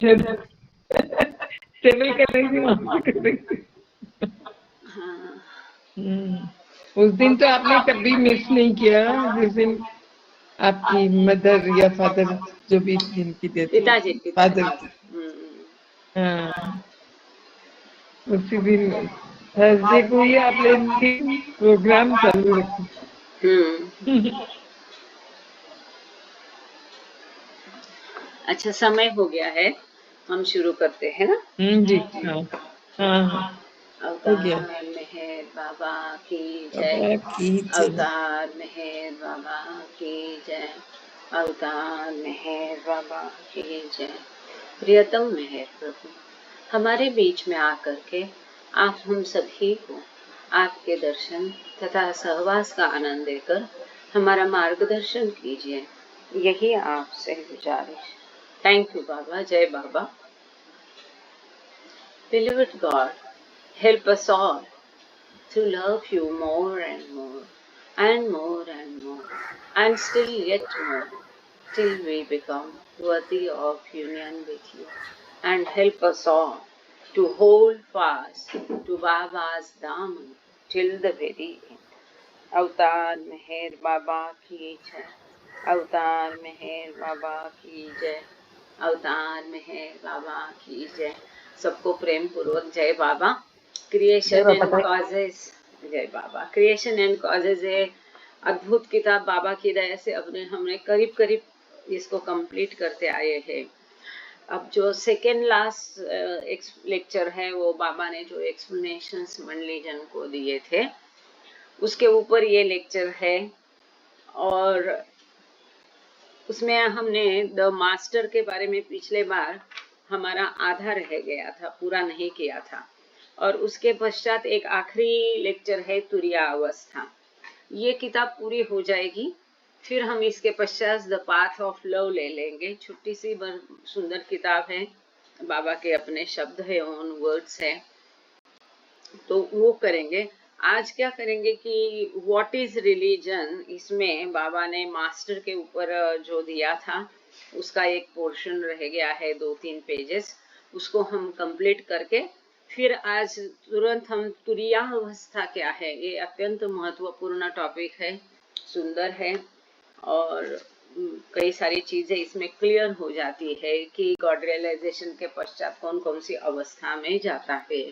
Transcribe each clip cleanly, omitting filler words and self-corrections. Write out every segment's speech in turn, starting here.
Travel कर रही थी, वहां से कर रही थी। उस दिन तो आपने कभी मिस नहीं किया, जिस दिन आपकी मदर या फादर जो भी जिनकी डेथ हुई पिताजी थी, फादर पिताजी। की। हाँ, उसी दिन थर्सडे को ही आपने प्रोग्राम चालू रखा। अच्छा, समय हो गया है, हम शुरू करते हैं ना। जी, हाँ हाँ हाँ, हो गया। अवतार मेहर बाबा की जय, बाबा की जय। अवतार मेहर बाबा की जय, अवतार मेहर बाबा की जय। प्रियतम मेहर प्रभु, हमारे बीच में आकर के आप हम सभी को आपके दर्शन तथा सहवास का आनंद देकर हमारा मार्गदर्शन कीजिए, यही आपसे गुजारिश। थैंक यू बाबा। जय बाबा। Beloved God, help us all to love you more and more, and more and more, and still yet more, till we become worthy of union with you. And help us all to hold fast to Baba's Daman till the very end. अवतार मेहर बाबा की जय, अवतार मेहर बाबा की जय, अवतार मेहर बाबा की जय। सबको प्रेम पूर्वक जय बाबा। क्रिएशन एंड कॉजेज, जय बाबा। क्रिएशन एंड कॉजेज है अद्भुत किताब, बाबा की दया से अपने हमने करीब करीब इसको कंप्लीट करते आए हैं। अब जो सेकेंड लास्ट लेक्चर है वो बाबा ने जो एक्सप्लेनेशंस मंडली जन को दिए थे उसके ऊपर ये लेक्चर है, और उसमें हमने द मास्टर के बारे में पिछले बार हमारा आधा रह गया था, पूरा नहीं किया था। और उसके पश्चात एक आखिरी लेक्चर है तुरिया अवस्था। ये किताब पूरी हो जाएगी, फिर हम इसके पश्चात द पाथ ऑफ लव ले लेंगे। छोटी सी सुंदर किताब है, बाबा के अपने शब्द है, ओन वर्ड्स है, तो वो करेंगे। आज क्या करेंगे कि व्हाट इज रिलीजन, इसमें बाबा ने मास्टर के ऊपर जो दिया था उसका एक पोर्शन रह गया है, 2-3 पेजेस, उसको हम कंप्लीट करके फिर आज तुरंत हम तुरिया अवस्था क्या है, ये अत्यंत महत्वपूर्ण टॉपिक है, सुंदर है, और कई सारी चीजें इसमें क्लियर हो जाती है कि गॉड रियलाइजेशन के पश्चात कौन कौन सी अवस्था में जाता है,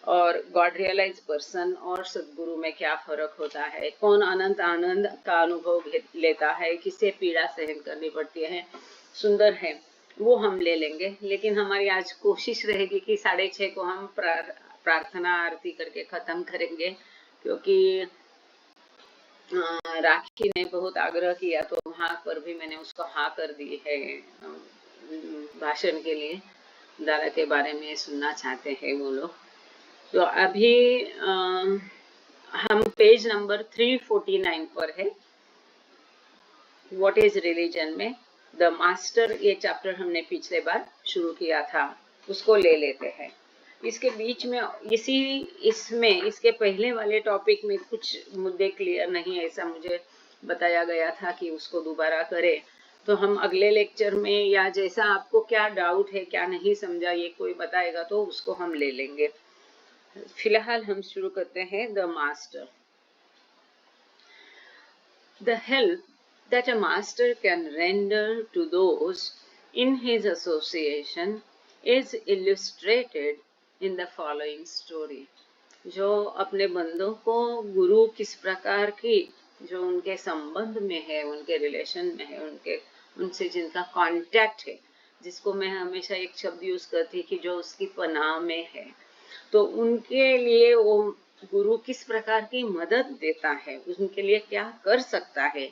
और गॉड रियलाइज पर्सन और सदगुरु में क्या फर्क होता है, कौन अनंत आनंद का अनुभव लेता है, किसे पीड़ा सहन करनी पड़ती है, सुंदर है, वो हम ले लेंगे। लेकिन हमारी आज कोशिश रहेगी कि 6:30 को हम प्रार्थना आरती करके खत्म करेंगे, क्योंकि राखी ने बहुत आग्रह किया तो वहां पर भी मैंने उसको हाँ कर दी है, भाषण के लिए दादा के बारे में सुनना चाहते हैं वो लोग। तो अभी हम पेज नंबर 349 पर है, व्हाट इज रिलीजन में द मास्टर, ये चैप्टर हमने पिछले बार शुरू किया था, उसको ले लेते हैं। इसके बीच में इसके पहले वाले टॉपिक में कुछ मुद्दे क्लियर नहीं, ऐसा मुझे बताया गया था कि उसको दोबारा करें, तो हम अगले लेक्चर में या जैसा आपको क्या डाउट है, क्या नहीं समझा, ये कोई बताएगा तो उसको हम ले लेंगे। फिलहाल हम शुरू करते हैं the master. The help that a master can render to those in his association is illustrated in the following story. जो अपने बंदों को गुरु किस प्रकार की, जो उनके संबंध में है, उनके रिलेशन में है, उनसे जिनका कांटेक्ट है, जिसको मैं हमेशा एक शब्द यूज करती कि जो उसकी पनाह में है, तो उनके लिए वो गुरु किस प्रकार की मदद देता है, उनके लिए क्या कर सकता है,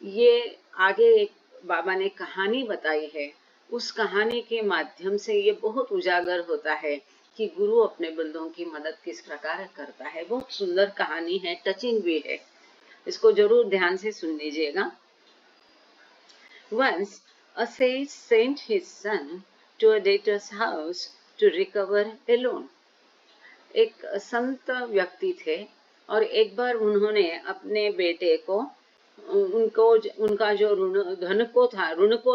ये आगे एक बाबा ने कहानी बताई है। उस कहानी के माध्यम से ये बहुत उजागर होता है कि गुरु अपने बंदों की मदद किस प्रकार करता है। बहुत सुंदर कहानी है, टचिंग भी है, इसको जरूर ध्यान से सुन लीजिएगा। Once a sage sent his son to a debtor's house to recover a loan. एक संत व्यक्ति थे और एक बार उन्होंने अपने बेटे को उनका जो ऋण को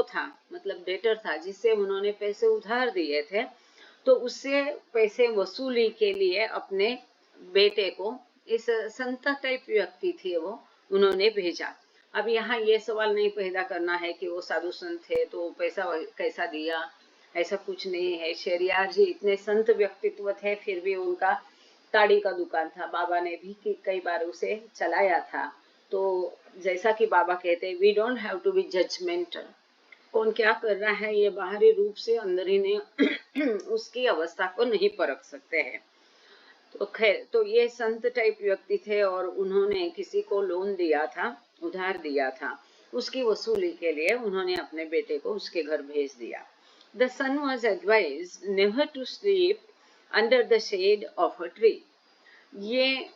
था मतलब डेटर था, जिससे उन्होंने पैसे उधार दिए थे, तो उससे पैसे वसूली के लिए अपने बेटे को, इस संत टाइप व्यक्ति थे वो, उन्होंने भेजा। अब यहाँ ये सवाल नहीं पैदा करना है कि वो साधु संत थे तो पैसा कैसा दिया, ऐसा कुछ नहीं है। शेरियार जी इतने संत व्यक्तित्व थे, फिर भी उनका ताड़ी का दुकान था, बाबा ने भी कई बार उसे चलाया था। तो जैसा कि बाबा कहते हैं, we don't have to be judgmental. कौन क्या कर रहा है ये बाहरी रूप से अंदर ही ने उसकी अवस्था को नहीं परख सकते हैं। तो खैर, तो ये संत टाइप व्यक्ति थे और उन्होंने किसी को लोन दिया था, उधार दिया था, उसकी वसूली के लिए उन्होंने अपने बेटे को उसके घर भेज दिया। The son was advised never to sleep under the shade of a tree. ये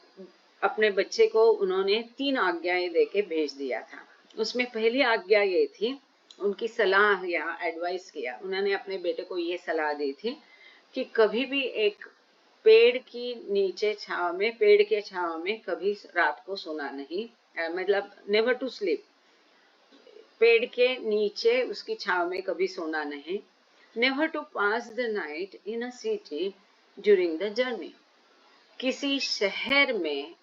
अपने बच्चे को उन्होंने 3 आज्ञाएं देके भेज दिया था। उसमें पहली आज्ञा ये थी, उनकी सलाह या एडवाइस किया, उन्होंने अपने बेटे को ये सलाह दी थी कि कभी भी एक पेड़ की नीचे छांव में, पेड़ के छांव में कभी रात को सोना नहीं, मतलब नेवर टू स्लीप, पेड़ के नीचे उसकी छांव में कभी सोना नहीं। Never to pass the night in a city during the journey, किसी शहर में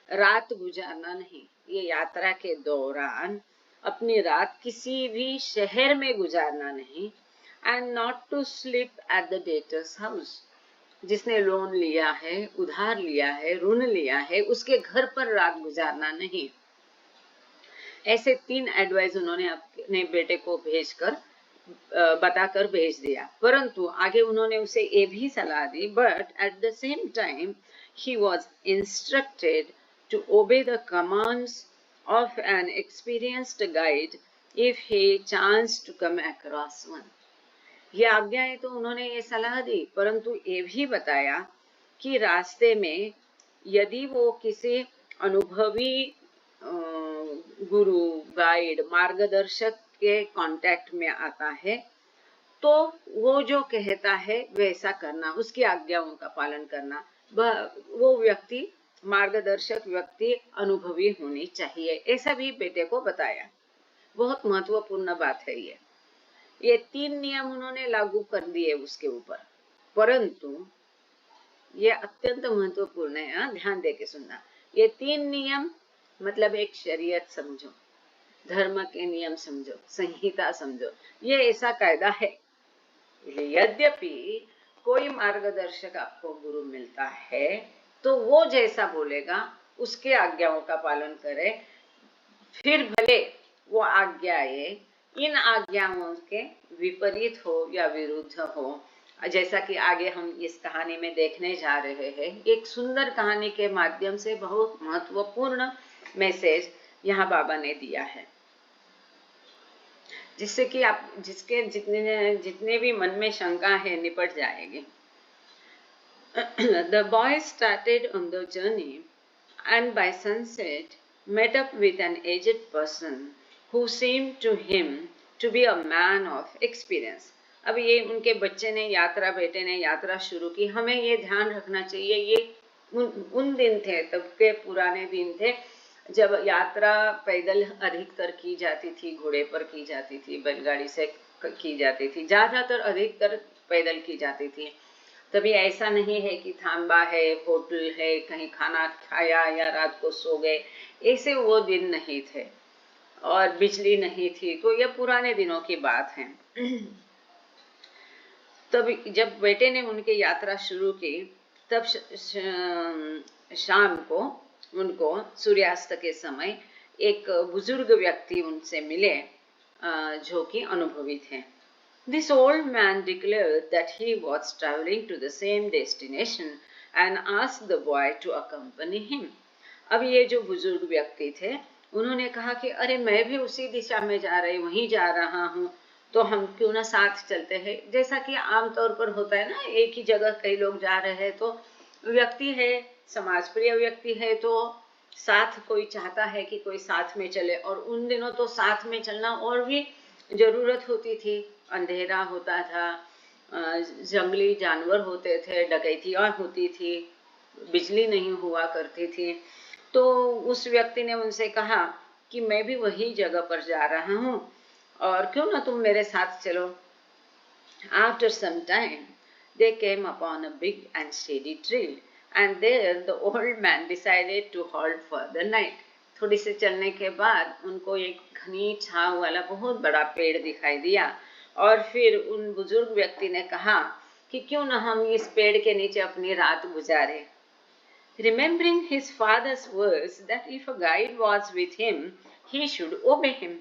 रात गुजारना नहीं, ये यात्रा के दौरान अपनी रात किसी भी शहर में गुजारना नहीं। And not to sleep at the debtor's house, जिसने लोन लिया है, उधार लिया है, ऋण लिया है, उसके घर पर रात गुजारना नहीं। ऐसे 3 एडवाइस उन्होंने अपने बेटे को भेजकर बताकर भेज दिया। परंतु आगे उन्होंने उसे ये भी सलाह दी, but at the same time he was instructed to obey the commands of an experienced guide if he chanced to come across one. ये आज्ञाएं तो उन्होंने ये सलाह दी, परंतु ये भी बताया कि रास्ते में यदि वो किसी अनुभवी गुरु, गाइड, मार्गदर्शक के कांटेक्ट में आता है तो वो जो कहता है वैसा करना, उसकी आज्ञाओं का पालन करना। वो व्यक्ति, मार्गदर्शक व्यक्ति अनुभवी होनी चाहिए, ऐसा भी बेटे को बताया। बहुत महत्वपूर्ण बात है ये 3 नियम उन्होंने लागू कर दिए उसके ऊपर, परंतु ये अत्यंत महत्वपूर्ण है, ध्यान दे के सुनना। ये 3 नियम मतलब एक शरीयत समझो, धर्म के नियम समझो, संहिता समझो, ये ऐसा कायदा है। यद्यपि कोई मार्गदर्शक आपको गुरु मिलता है तो वो जैसा बोलेगा उसके आज्ञाओं का पालन करे, फिर भले वो आज्ञाएं इन आज्ञाओं के विपरीत हो या विरुद्ध हो। जैसा कि आगे हम इस कहानी में देखने जा रहे हैं, एक सुंदर कहानी के माध्यम से बहुत महत्वपूर्ण मैसेज यहाँ बाबा ने दिया है, जिससे कि आप जिसके जितने भी मन में शंका है निपट जाएगी। The boy started on the journey and by sunset met up with an aged person who seemed to him to be a man of experience. अब ये उनके बच्चे ने यात्रा, बेटे ने यात्रा शुरू की। हमें ये ध्यान रखना चाहिए, ये उन दिन थे, तब के पुराने दिन थे जब यात्रा पैदल अधिकतर की जाती थी, घोड़े पर की जाती थी, बैलगाड़ी से की जाती थी, ज्यादातर अधिकतर पैदल की जाती थी। तभी ऐसा नहीं है कि थांबा है, होटल है, कहीं खाना खाया या रात को सो गए, ऐसे वो दिन नहीं थे और बिजली नहीं थी, तो ये पुराने दिनों की बात है। तब जब बेटे ने उनकी यात्रा शुरू की तब शाम को उनको सूर्यास्त के समय एक बुजुर्ग व्यक्ति उनसे मिले जो कि अनुभवी थे। This old man declared that he was traveling to the same destination and asked the boy to accompany him. अब ये जो बुजुर्ग व्यक्ति थे उन्होंने कहा कि अरे मैं भी उसी दिशा में वहीं जा रहा हूँ, तो हम क्यों ना साथ चलते हैं। जैसा कि आमतौर पर होता है ना, एक ही जगह कई लोग जा रहे हैं तो व्यक्ति है, समाज प्रिय व्यक्ति है, तो साथ कोई चाहता है कि कोई साथ में चले। और उन दिनों तो साथ में चलना और भी जरूरत होती थी, अंधेरा होता था, जंगली जानवर होते थे, डकैतियाँ होती थी, बिजली नहीं हुआ करती थी। तो उस व्यक्ति ने उनसे कहा कि मैं भी वही जगह पर जा रहा हूँ और क्यों ना तुम मेरे साथ चलो। After some time, they came upon a big and shady tree, and there the old man decided to halt for the night. थोड़ी से चलने के बाद उनको एक घनी छांव वाला बहुत बड़ा पेड़ दिखाई दिया और फिर उन बुजुर्ग व्यक्ति ने कहा कि क्यों न हम इस पेड़ के नीचे अपनी रात गुजारे। Remembering his father's words that if a guide was with him, he should obey him.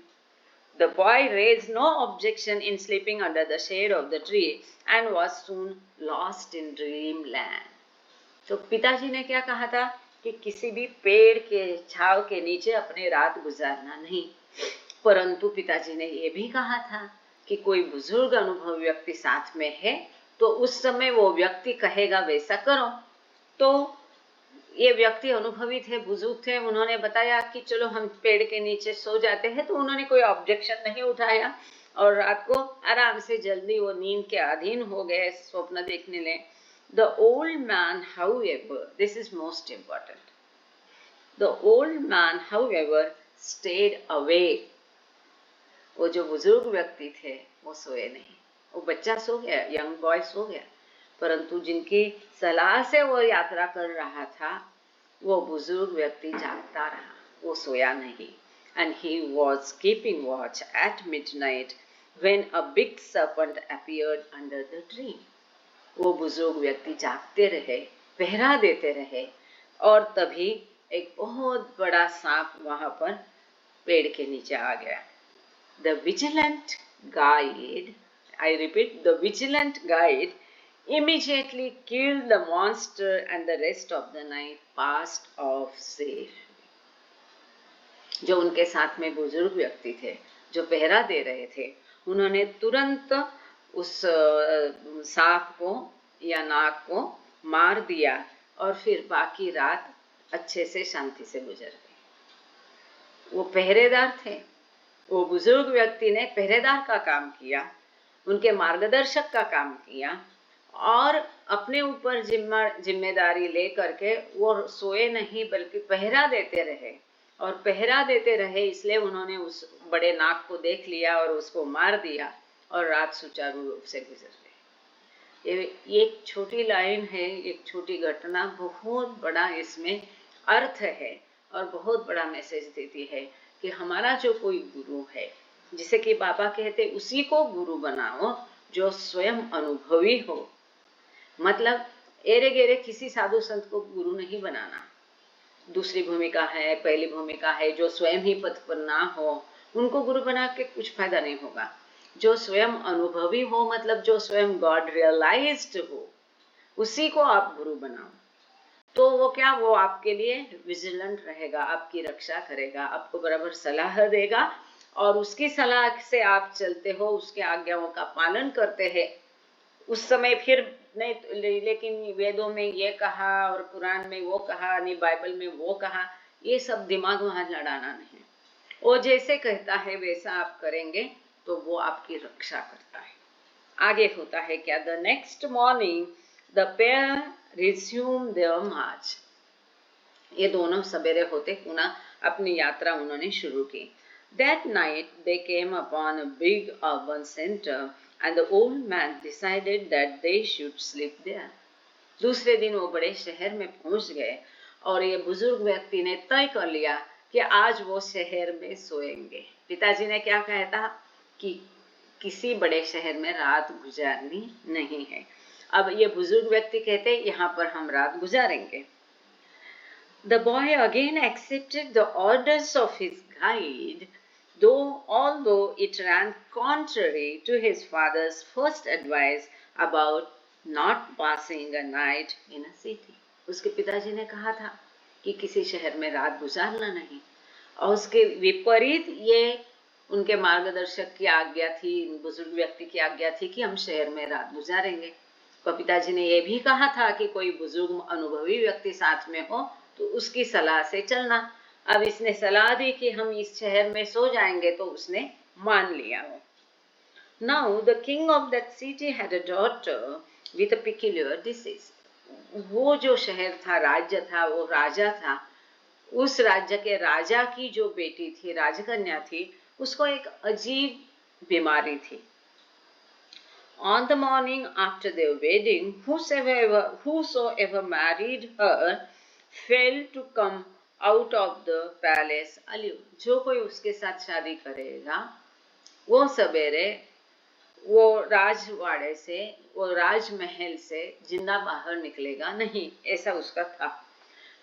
The boy raised no objection in sleeping under the shade of the tree and was soon lost in dreamland. तो पिताजी ने क्या कहा था कि किसी भी पेड़ के छांव के नीचे अपनी रात गुजारना नहीं, परंतु पिताजी ने यह भी कहा था कि कोई बुजुर्ग अनुभवी व्यक्ति साथ में है तो उस समय वो व्यक्ति कहेगा वैसा करो। तो ये व्यक्ति अनुभवी थे, बुजुर्ग थे, उन्होंने बताया कि चलो हम पेड़ के नीचे सो जाते हैं, तो उन्होंने कोई ऑब्जेक्शन नहीं उठाया और रात को आराम से जल्दी वो नींद के अधीन हो गए स्वप्न देखने ले। The old man, however, this is most important. The old man, however, stayed awake. वो जो बुजुर्ग व्यक्ति थे वो सोए नहीं, वो बच्चा सो गया, यंग बॉय सो गया, परंतु जिनकी सलाह से वो यात्रा कर रहा था वो बुजुर्ग व्यक्ति जागता रहा, वो सोया नहीं। And he was keeping watch at midnight when a big serpent appeared under the tree. वो बुजुर्ग व्यक्ति जागते रहे, पहरा देते रहे और तभी एक बहुत बड़ा सांप वहां पर पेड़ के नीचे आ गया। The vigilant guide, I repeat, the vigilant guide immediately killed the monster and the rest of the night passed off safe. जो उनके साथ में बुजुर्ग व्यक्ति थे जो पहरा दे रहे थे, उन्होंने तुरंत उस सांप को या नाग को मार दिया और फिर बाकी रात अच्छे से शांति से गुजर गई। वो पहरेदार थे, वो बुजुर्ग व्यक्ति ने पहरेदार का काम किया, उनके मार्गदर्शक का काम किया और अपने ऊपर जिम्मेदारी ले करके वो सोए नहीं बल्कि पहरा देते रहे और पहरा देते रहे, इसलिए उन्होंने उस बड़े नाग को देख लिया और उसको मार दिया और रात सुचारू रूप से गुजर गई। ये एक छोटी लाइन है, एक छोटी घटना, बहुत बड़ा इसमें अर्थ है और बहुत बड़ा मैसेज देती है कि हमारा जो कोई गुरु है, जिसे कि बाबा कहते उसी को गुरु बनाओ जो स्वयं अनुभवी हो। मतलब एरे गेरे किसी साधु संत को गुरु नहीं बनाना। दूसरी भूमिका है, पहली भूमिका है, जो स्वयं ही पथ पर ना हो उनको गुरु बना के कुछ फायदा नहीं होगा। जो स्वयं अनुभवी हो, मतलब जो स्वयं गॉड रियलाइज्ड हो, उसी को आप गुरु बनाओ। तो वो क्या, वो आपके लिए विजिलेंट रहेगा, आपकी रक्षा करेगा, आपको बराबर सलाह देगा और उसकी सलाह से आप चलते हो, उसके आज्ञाओं का पालन करते हैं। उस समय फिर नहीं, लेकिन वेदों में ये कहा और कुरान में वो कहा, नहीं बाइबल में वो कहा, ये सब दिमाग वहां लड़ाना नहीं। वो जैसे कहता है वैसा आप करेंगे तो वो आपकी रक्षा करता है। आगे होता है क्या, the next morning the pair resume their march. ये दोनों सवेरे होते पुनः अपनी यात्रा उन्होंने शुरू की। That night they came upon a big urban center and the old man decided that they should sleep there. दूसरे दिन वो बड़े शहर में पहुंच गए और ये बुजुर्ग व्यक्ति ने तय कर लिया कि आज वो शहर में सोएंगे। पिताजी ने क्या कहा था कि किसी बड़े शहर में रात गुजारनी नहीं है। अब ये बुजुर्ग व्यक्ति कहते यहाँ पर हम रात गुजारेंगे। The boy again accepted the orders of his guide, although it ran contrary to his father's first advice about not passing a night in a city. उसके पिताजी ने कहा था कि किसी शहर में रात गुजारना नहीं और उसके विपरीत ये उनके मार्गदर्शक की आज्ञा थी, बुजुर्ग व्यक्ति की आज्ञा थी कि हम शहर में रात गुजारेंगे। तो पिताजी ने यह भी कहा था कि कोई बुजुर्ग अनुभवी व्यक्ति साथ में हो तो उसकी सलाह से चलना। अब इसने सलाह दी कि हम इस शहर में सो जाएंगे तो उसने मान लिया। Now the king of that city had a daughter with a peculiar disease. वो जो शहर था, राज्य था, वो राजा था, उस राज्य के राजा की जो बेटी थी, राजकन्या थी, उसको एक अजीब बीमारी थी। On the morning after their wedding, whosoever married her fell to come out of the palace alone. जो कोई उसके साथ शादी करेगा वो सवेरे वो राजवाड़े से, वो राजमहल से जिंदा बाहर निकलेगा नहीं, ऐसा उसका था।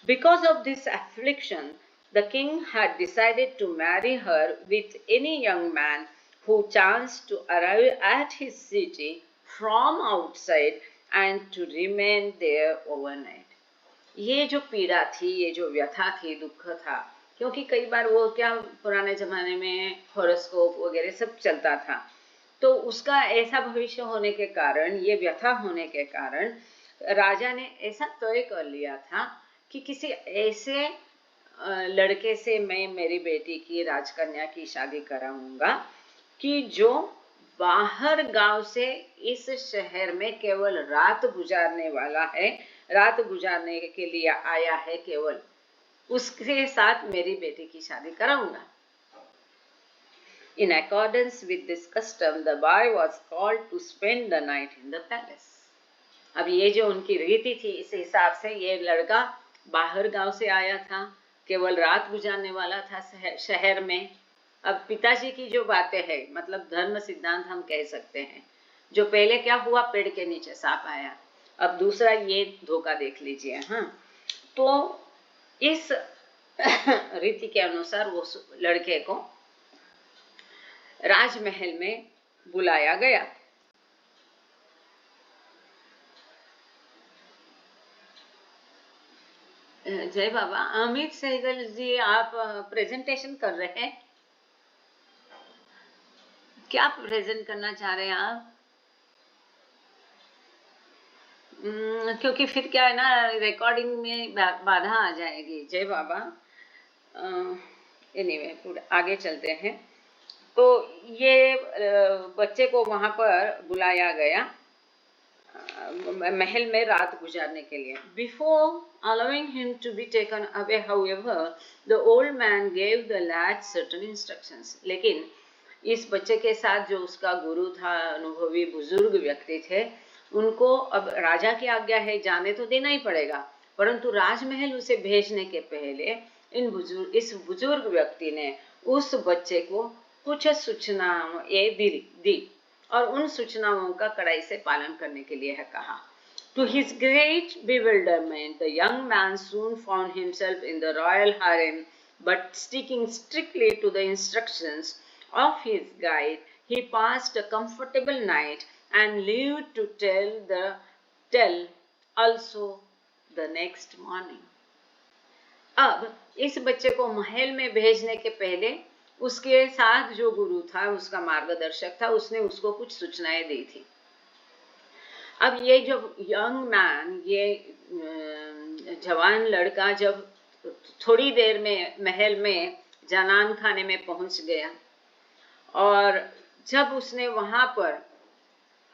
Because of this affliction, the king had decided to marry her with any young man who chanced to arrive at his city from outside and to remain there overnight. ये जो पीड़ा थी, ये जो व्यथा थी, दुख था, क्योंकि कई बार वो क्या पुराने जमाने में हॉरोस्कोप वगैरह सब चलता था, तो उसका ऐसा भविष्य होने के कारण, ये व्यथा होने के कारण राजा ने ऐसा तय कर लिया था कि किसी ऐसे लड़के से मैं मेरी बेटी की, राजकन्या की शादी कराऊंगा कि जो बाहर गांव से इस शहर में केवल रात गुजारने वाला है, रात गुजारने के लिए आया है, केवल उसके साथ मेरी बेटी की शादी कराऊंगा। In accordance with this custom, the boy was called to spend the night in the palace. अब ये जो उनकी रीति थी, इस हिसाब से ये लड़का बाहर गांव से आया था, केवल रात गुजारने वाला था शहर में। अब पिताजी की जो बातें हैं, मतलब धर्म सिद्धांत हम कह सकते हैं, जो पहले क्या हुआ, पेड़ के नीचे सांप आया, अब दूसरा ये धोखा देख लीजिए। हाँ, तो इस रीति के अनुसार वो लड़के को राजमहल में बुलाया गया। जय बाबा। अमित सहगल जी, आप प्रेजेंटेशन कर रहे हैं, क्या प्रेजेंट करना चाह रहे हैं आप? क्योंकि फिर क्या है ना, रिकॉर्डिंग में बाधा आ जाएगी। जय बाबा। एनीवे, आगे चलते हैं। तो ये बच्चे को वहां पर बुलाया गया महल में रात गुजारने के लिए। Before allowing him to be taken away, however, the old man gave the lad certain instructions. लेकिन इस बच्चे के साथ जो उसका गुरु था, अनुभवी बुजुर्ग व्यक्ति थे, उनको अब राजा की आज्ञा है, जाने तो देना ही पड़ेगा, परंतु राजमहल उसे भेजने के पहले इस बुजुर्ग व्यक्ति ने उस बच्चे को कुछ सूचनाएं दी और उन सूचनाओं का कड़ाई से पालन करने के लिए है कहा। To his great bewilderment, the young man soon found himself in the royal harem, but sticking strictly to the instructions of his guide, he passed a comfortable night and lived to tell also the next morning. अब इस बच्चे को महल में भेजने के पहले उसके साथ जो गुरु था, उसका मार्गदर्शक था, उसने उसको कुछ सूचनाएं दी थी। अब ये जो यंग मैन, ये जवान लड़का जब थोड़ी देर में महल में जनान खाने में पहुंच गया और जब उसने वहां पर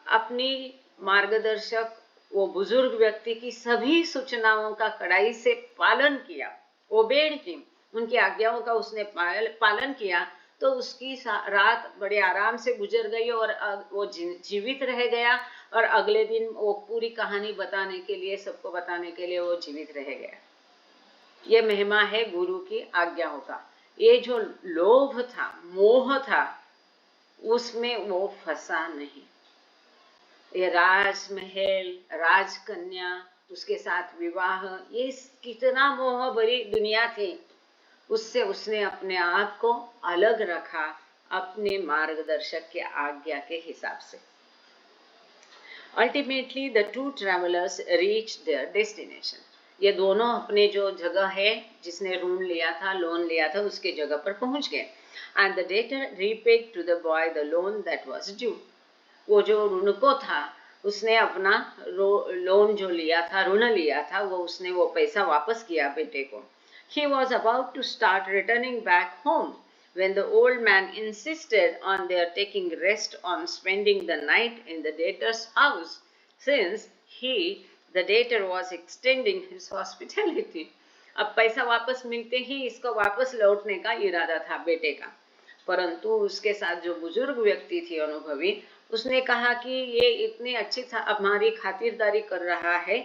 अपनी मार्गदर्शक, वो बुजुर्ग व्यक्ति की सभी सूचनाओं का कड़ाई से पालन किया, ओबेड हिम, उनकी आज्ञाओं का उसने पालन किया, तो उसकी रात बड़े आराम से गुजर गई और वो जीवित रह गया और अगले दिन वो पूरी कहानी बताने के लिए, सबको बताने के लिए वो जीवित रह गया। ये महिमा है गुरु की आज्ञाओं का। ये जो लोभ था, मोह था, उसमें वो फंसा नहीं। ये राजमहल, राजकन्या, उसके साथ विवाह, ये कितना मोह भरी दुनिया थी, उससे उसने अपने आप को अलग रखा अपने मार्गदर्शक के आज्ञा के हिसाब से। Ultimately, the two travelers reached their destination. ये दोनों अपने जो जगह है, जिसने ऋण लिया था, लोन लिया था, उसके जगह पर पहुंच गए। And the debtor repaid to the boy the loan that was due. वो जो ऋण को था, उसने अपना लोन जो लिया था, ऋण लिया था, वो उसने वो पैसा वापस किया बेटे को। He was about to start returning back home when the old man insisted on their taking rest on spending the night in the debtor's house, since the debtor was extending his hospitality. अब पैसा वापस मिलते ही इसको वापस लौटने का इरादा था बेटे का, परंतु उसके साथ जो बुजुर्ग व्यक्ति थी अनुभवी, उसने कहा कि ये इतनी अच्छी हमारी खातिरदारी कर रहा है,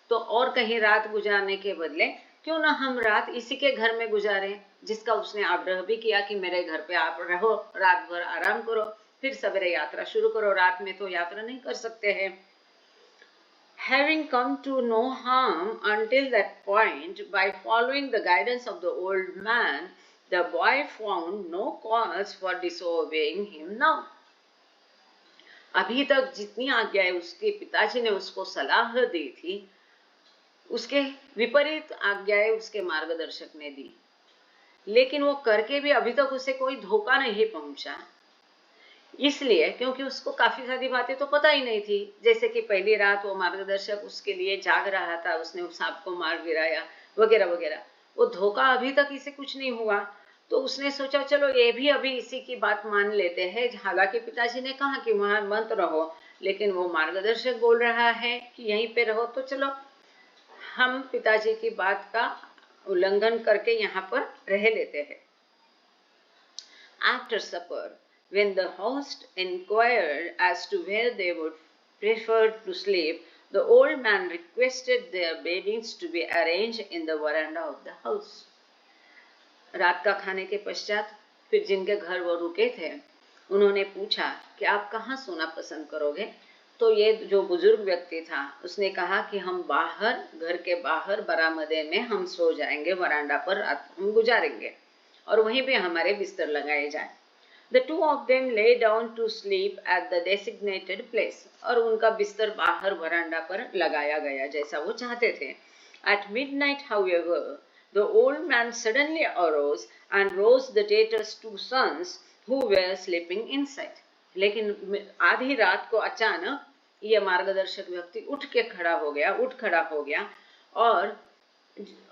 तो और कहीं रात गुजारने के बदले क्यों ना हम रात इसी के घर में गुजारें, जिसका उसने आग्रह भी किया कि मेरे घर पे आप रहो, रात भर आराम करो, फिर सवेरे यात्रा शुरू करो। रात में तो यात्रा नहीं कर सकते हैं। Having come to no harm until that point, by following the guidance of the old man, the boy found no cause for disobeying him now. अभी तक जितनी आज्ञाएं उसके पिताजी ने उसको सलाह दी थी, उसके विपरीत आज्ञाएं उसके मार्गदर्शक ने दी, लेकिन वो करके भी अभी तक उसे कोई धोखा नहीं पहुंचा। इसलिए क्योंकि उसको काफी सारी बातें तो पता ही नहीं थी, जैसे कि पहली रात वो मार्गदर्शक उसके लिए जाग रहा था, उसने उस सांप को मार गिराया वगैरह वगैरह। वो धोखा अभी तक इसे कुछ नहीं हुआ, तो उसने सोचा चलो ये भी अभी इसी की बात मान लेते हैं। हालांकि पिताजी ने कहा कि वहां मत रहो, लेकिन वो मार्गदर्शक बोल रहा है कि यहीं पे रहो, तो चलो हम पिताजी की बात का उल्लंघन करके यहाँ पर रह लेते हैं। After supper, when the host inquired as to where they would prefer to sleep, the old man requested their beddings to be arranged in the veranda of the house. रात का खाने के पश्चात फिर जिनके घर वो रुके थे, उन्होंने पूछा कि आप कहाँ सोना पसंद करोगे। तो ये जो बुजुर्ग व्यक्ति था उसने कहा कि हम बाहर, घर के बाहर बरामदे में हम सो जाएंगे, वरांडा पर रात हम गुजारेंगे और वहीं पे हमारे बिस्तर लगाए जाएं। The two of them lay down to sleep at the designated place. और उनका बिस्तर बाहर वरांडा पर लगाया गया जैसा वो चाहते थे। At midnight, however, the old man suddenly arose and roused the debtor's two sons who were sleeping inside. लेकिन आधी रात को अचानक ये मार्गदर्शक व्यक्ति उठ खड़ा हो गया और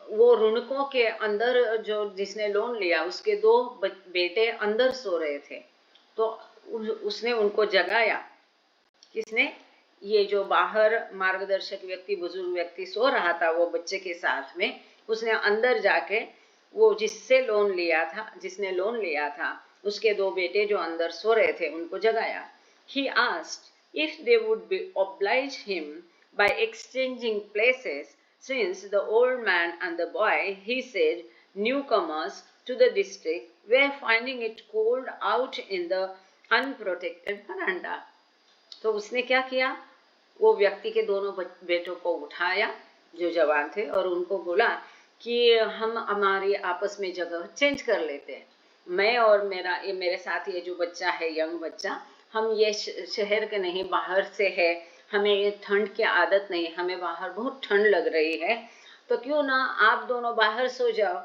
वो ऋणकों के अंदर जो जिसने लोन लिया उसके दो बेटे अंदर सो रहे थे, तो उसने उनको जगाया। किसने? ये जो बाहर मार्गदर्शक व्यक्ति, बुजुर्ग व्यक्ति सो रहा था वो बच्चे के साथ में, उसने अंदर जाके वो जिसने लोन लिया था उसके दो बेटे जो अंदर सो रहे थे उनको जगाया। He asked if they would be oblige him by exchanging places, since the old man and the boy, he said, newcomers to the district, were finding it cold out in the unprotected veranda. तो उसने क्या किया, वो व्यक्ति के दोनों बेटों को उठाया जो जवान थे और उनको बोला कि हम हमारी आपस में जगह चेंज कर लेते हैं। मैं और मेरे साथ ये जो बच्चा है, यंग बच्चा, हम ये शहर के नहीं, बाहर से है, हमें ये ठंड की आदत नहीं, हमें बाहर बहुत ठंड लग रही है, तो क्यों ना आप दोनों बाहर सो जाओ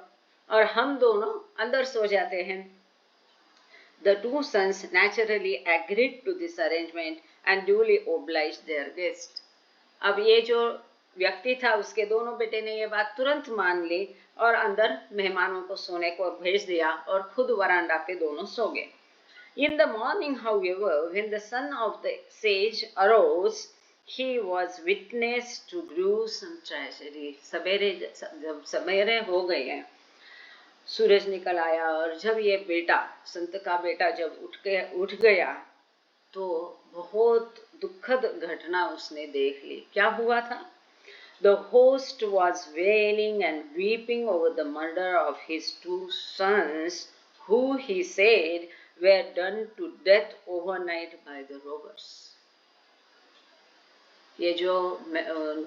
और हम दोनों अंदर सो जाते हैं। The two sons naturally agreed to this arrangement and duly obliged their guest. अब ये जो व्यक्ति था उसके दोनों बेटे ने ये बात तुरंत मान ली और अंदर मेहमानों को सोने को भेज दिया और खुद वरांडा पे दोनों सो गए। In the morning, however, when the son of the sage arose, he was witness to gruesome tragedy. जब सवेरे हो गए हैं, सूरज निकल आया और जब ये बेटा, संत का बेटा जब उठ गया तो बहुत दुखद घटना उसने देख ली। क्या हुआ था? The host was wailing and weeping over the murder of his two sons, who he said were done to death overnight by the robbers. ये जो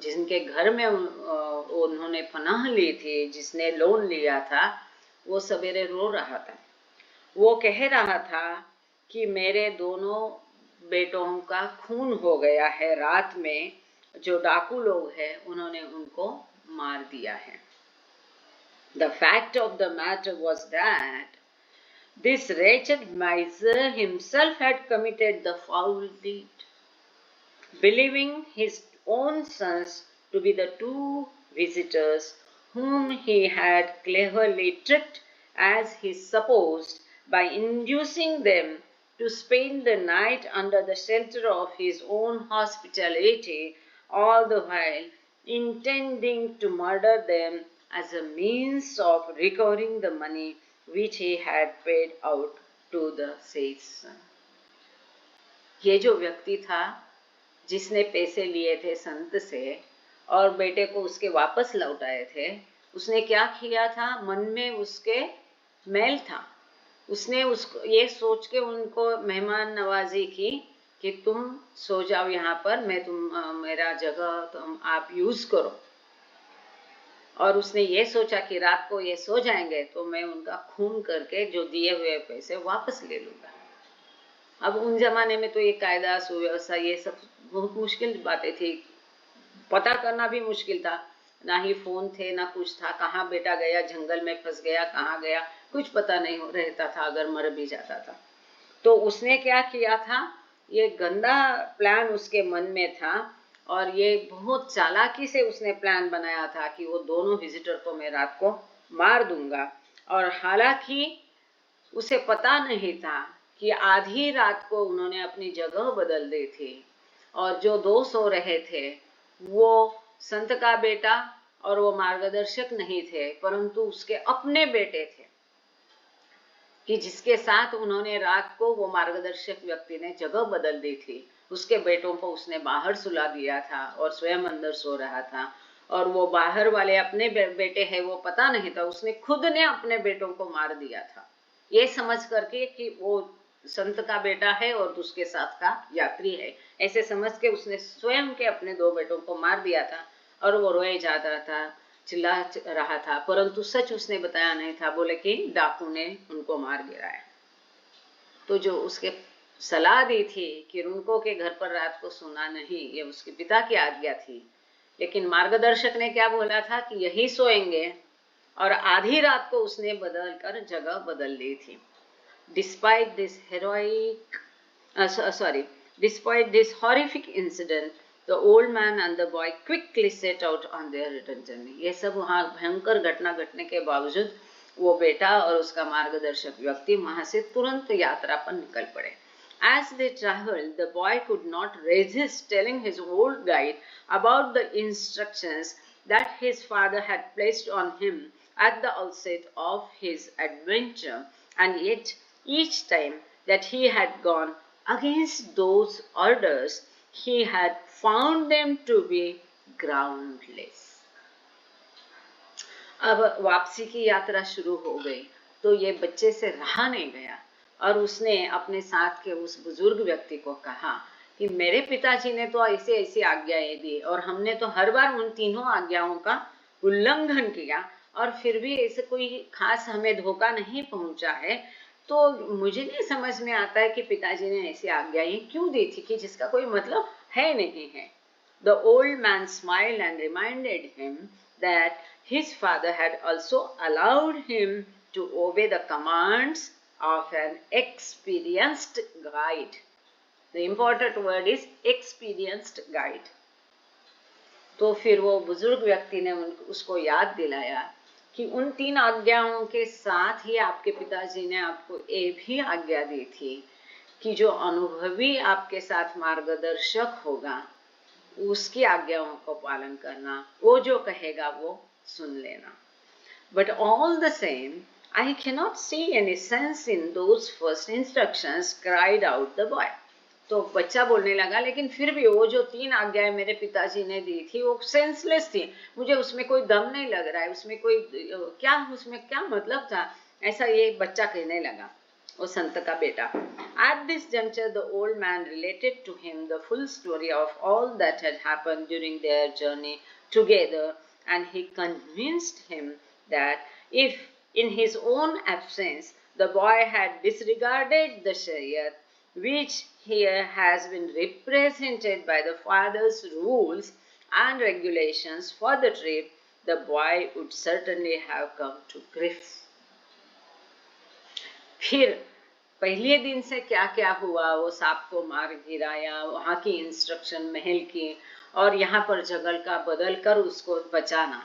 जिनके घर में उन्होंने पनाह ली थी, जिसने लोन लिया था, वो सवेरे रो रहा था। वो कह रहा था कि मेरे दोनों बेटों का खून हो गया है, रात में जो डाकू लोग हैं उन्होंने उनको मार दिया है। The fact of the matter was that this wretched miser himself had committed the foul deed, believing his own sons to be the two visitors whom he had cleverly tricked, as he supposed, by inducing them to spend the night under the shelter of his own hospitality, all the while intending to murder them as a means of recovering the money which he had paid out to the sage son. ये जो व्यक्ति था जिसने पैसे लिए थे संत से और बेटे को उसके वापस लौटाए थे, उसने क्या किया था? मन में उसके मैल था। उसने उसको ये सोच के उनको मेहमान नवाजी की कि तुम सो जाओ यहाँ पर, मैं मेरा जगह तुम आप यूज करो। और उसने ये सोचा कि रात को ये सो जाएंगे तो मैं उनका खून करके जो दिए हुए पैसे वापस ले लूंगा। अब उन जमाने में तो ये कायदा सुव्यवस्था ये सब बहुत मुश्किल बातें थी, पता करना भी मुश्किल था। ना ही फोन थे ना कुछ था, कहाँ बेटा गया, जंगल में फंस गया, कहाँ गया, कुछ पता नहीं रहता था, अगर मर भी जाता था। तो उसने क्या किया था, ये गंदा प्लान उसके मन में था और ये बहुत चालाकी से उसने प्लान बनाया था कि वो दोनों विजिटर को मैं रात को मार दूंगा। और हालांकि उसे पता नहीं था कि आधी रात को उन्होंने अपनी जगह बदल दी थी और जो दो सो रहे थे वो संत का बेटा और वो मार्गदर्शक नहीं थे, परंतु उसके अपने बेटे थे कि जिसके साथ उन्होंने रात को वो मार्गदर्शक व्यक्ति ने जगह बदल दी थी। उसके बेटों को उसने बाहर सुला दिया था और स्वयं अंदर सो रहा था। और वो बाहर वाले अपने बेटे हैं वो पता नहीं था, उसने खुद ने अपने बेटों को मार दिया था, ये समझ करके कि वो संत का बेटा है और उसके साथ का यात्री है, ऐसे समझ के उसने स्वयं के अपने दो बेटों को मार दिया था। और वो रोए जाता था, चिल्ला रहा था, परंतु सच उसने बताया नहीं था, बोले कि डाकू ने उनको मार गिराया। तो जो उसके सलाह दी थी कि रुनको के घर पर रात को सोना नहीं, ये उसके पिता की आज्ञा थी, लेकिन मार्गदर्शक ने क्या बोला था कि यही सोएंगे, और आधी रात को उसने बदल कर जगह बदल ली थी। Despite this despite this horrific incident, the old man and the boy quickly set out on their return journey. ये सब वहाँ भयंकर घटना घटने के बावजूद वो बेटा और उसका मार्गदर्शक व्यक्ति वहाँ से तुरंत यात्रा पर निकल पड़े। As they traveled, the boy could not resist telling his old guide about the instructions that his father had placed on him at the outset of his adventure, and yet each time that he had gone against those orders, he had found them to be groundless. अब वापसी की यात्रा शुरू हो गई तो ये बच्चे से रहा नहीं गया और उसने अपने साथ के उस बुजुर्ग व्यक्ति को कहा कि मेरे पिताजी ने तो ऐसे ऐसी आज्ञाएं दी और हमने तो हर बार उन तीनों आज्ञाओं का उल्लंघन किया और फिर भी ऐसे कोई खास हमें धोखा नहीं पहुंचा है। तो मुझे नहीं समझ में आता है कि पिताजी ने ऐसी आज्ञाएं क्यों दी थी कि जिसका कोई मतलब है नहीं है। The old man smiled and reminded him that his father had also allowed him to obey the commands of an experienced guide. The important word is experienced guide. तो फिर वो बुजुर्ग व्यक्ति ने उसको याद दिलाया कि उन तीन आज्ञाओं के साथ ही आपके पिताजी ने आपको ये भी आज्ञा दी थी कि जो अनुभवी आपके साथ मार्गदर्शक होगा उसकी आज्ञाओं को पालन करना, वो जो कहेगा वो सुन लेना। But all the same, I cannot see any sense in those first instructions, cried out the boy. तो बच्चा बोलने लगा लेकिन फिर भी वो जो तीन आज्ञाएं मेरे पिताजी ने दी थी वो सेंसलेस थी, मुझे उसमें कोई दम नहीं लग रहा है, उसमें क्या मतलब था, ऐसा ये बच्चा कहने लगा, वो संत का बेटा। At this juncture, the old man related to him the full story of all that had happened during their journey together, and he convinced him that if, in his own absence, the boy had disregarded the Shariat, which here has been represented by the father's rules and regulations for the trip, the boy would certainly have come to grief. फिर पहले दिन से क्या क्या हुआ, वो सांप को मार गिराया, वहाँ की इंस्ट्रक्शन महल की, और यहाँ पर जंगल का बदल कर उसको बचाना।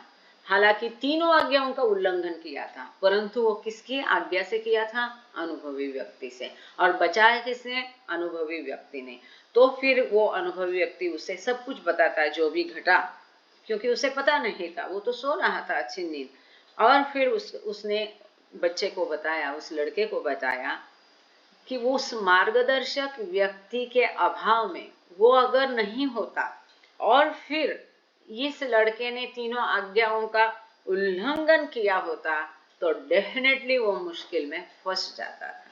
हालांकि तीनों आज्ञाओं का उल्लंघन किया था, परंतु वो किसकी आज्ञा से किया था? अनुभवी व्यक्ति से। और बचाया किसने? अनुभवी व्यक्ति ने। तो फिर वो अनुभवी व्यक्ति उसे सब कुछ बताता है जो भी घटा, क्योंकि उसे पता नहीं था, वो तो सो रहा था अच्छी नींद। और फिर उसने बच्चे को बताया, उस लड़के को बताया कि वो उस मार्गदर्शक व्यक्ति के अभाव में वो अगर नहीं होता और फिर इस लड़के ने तीनों आज्ञाओं का उल्लंघन किया होता तो डेफिनेटली वो मुश्किल में फंस जाता था।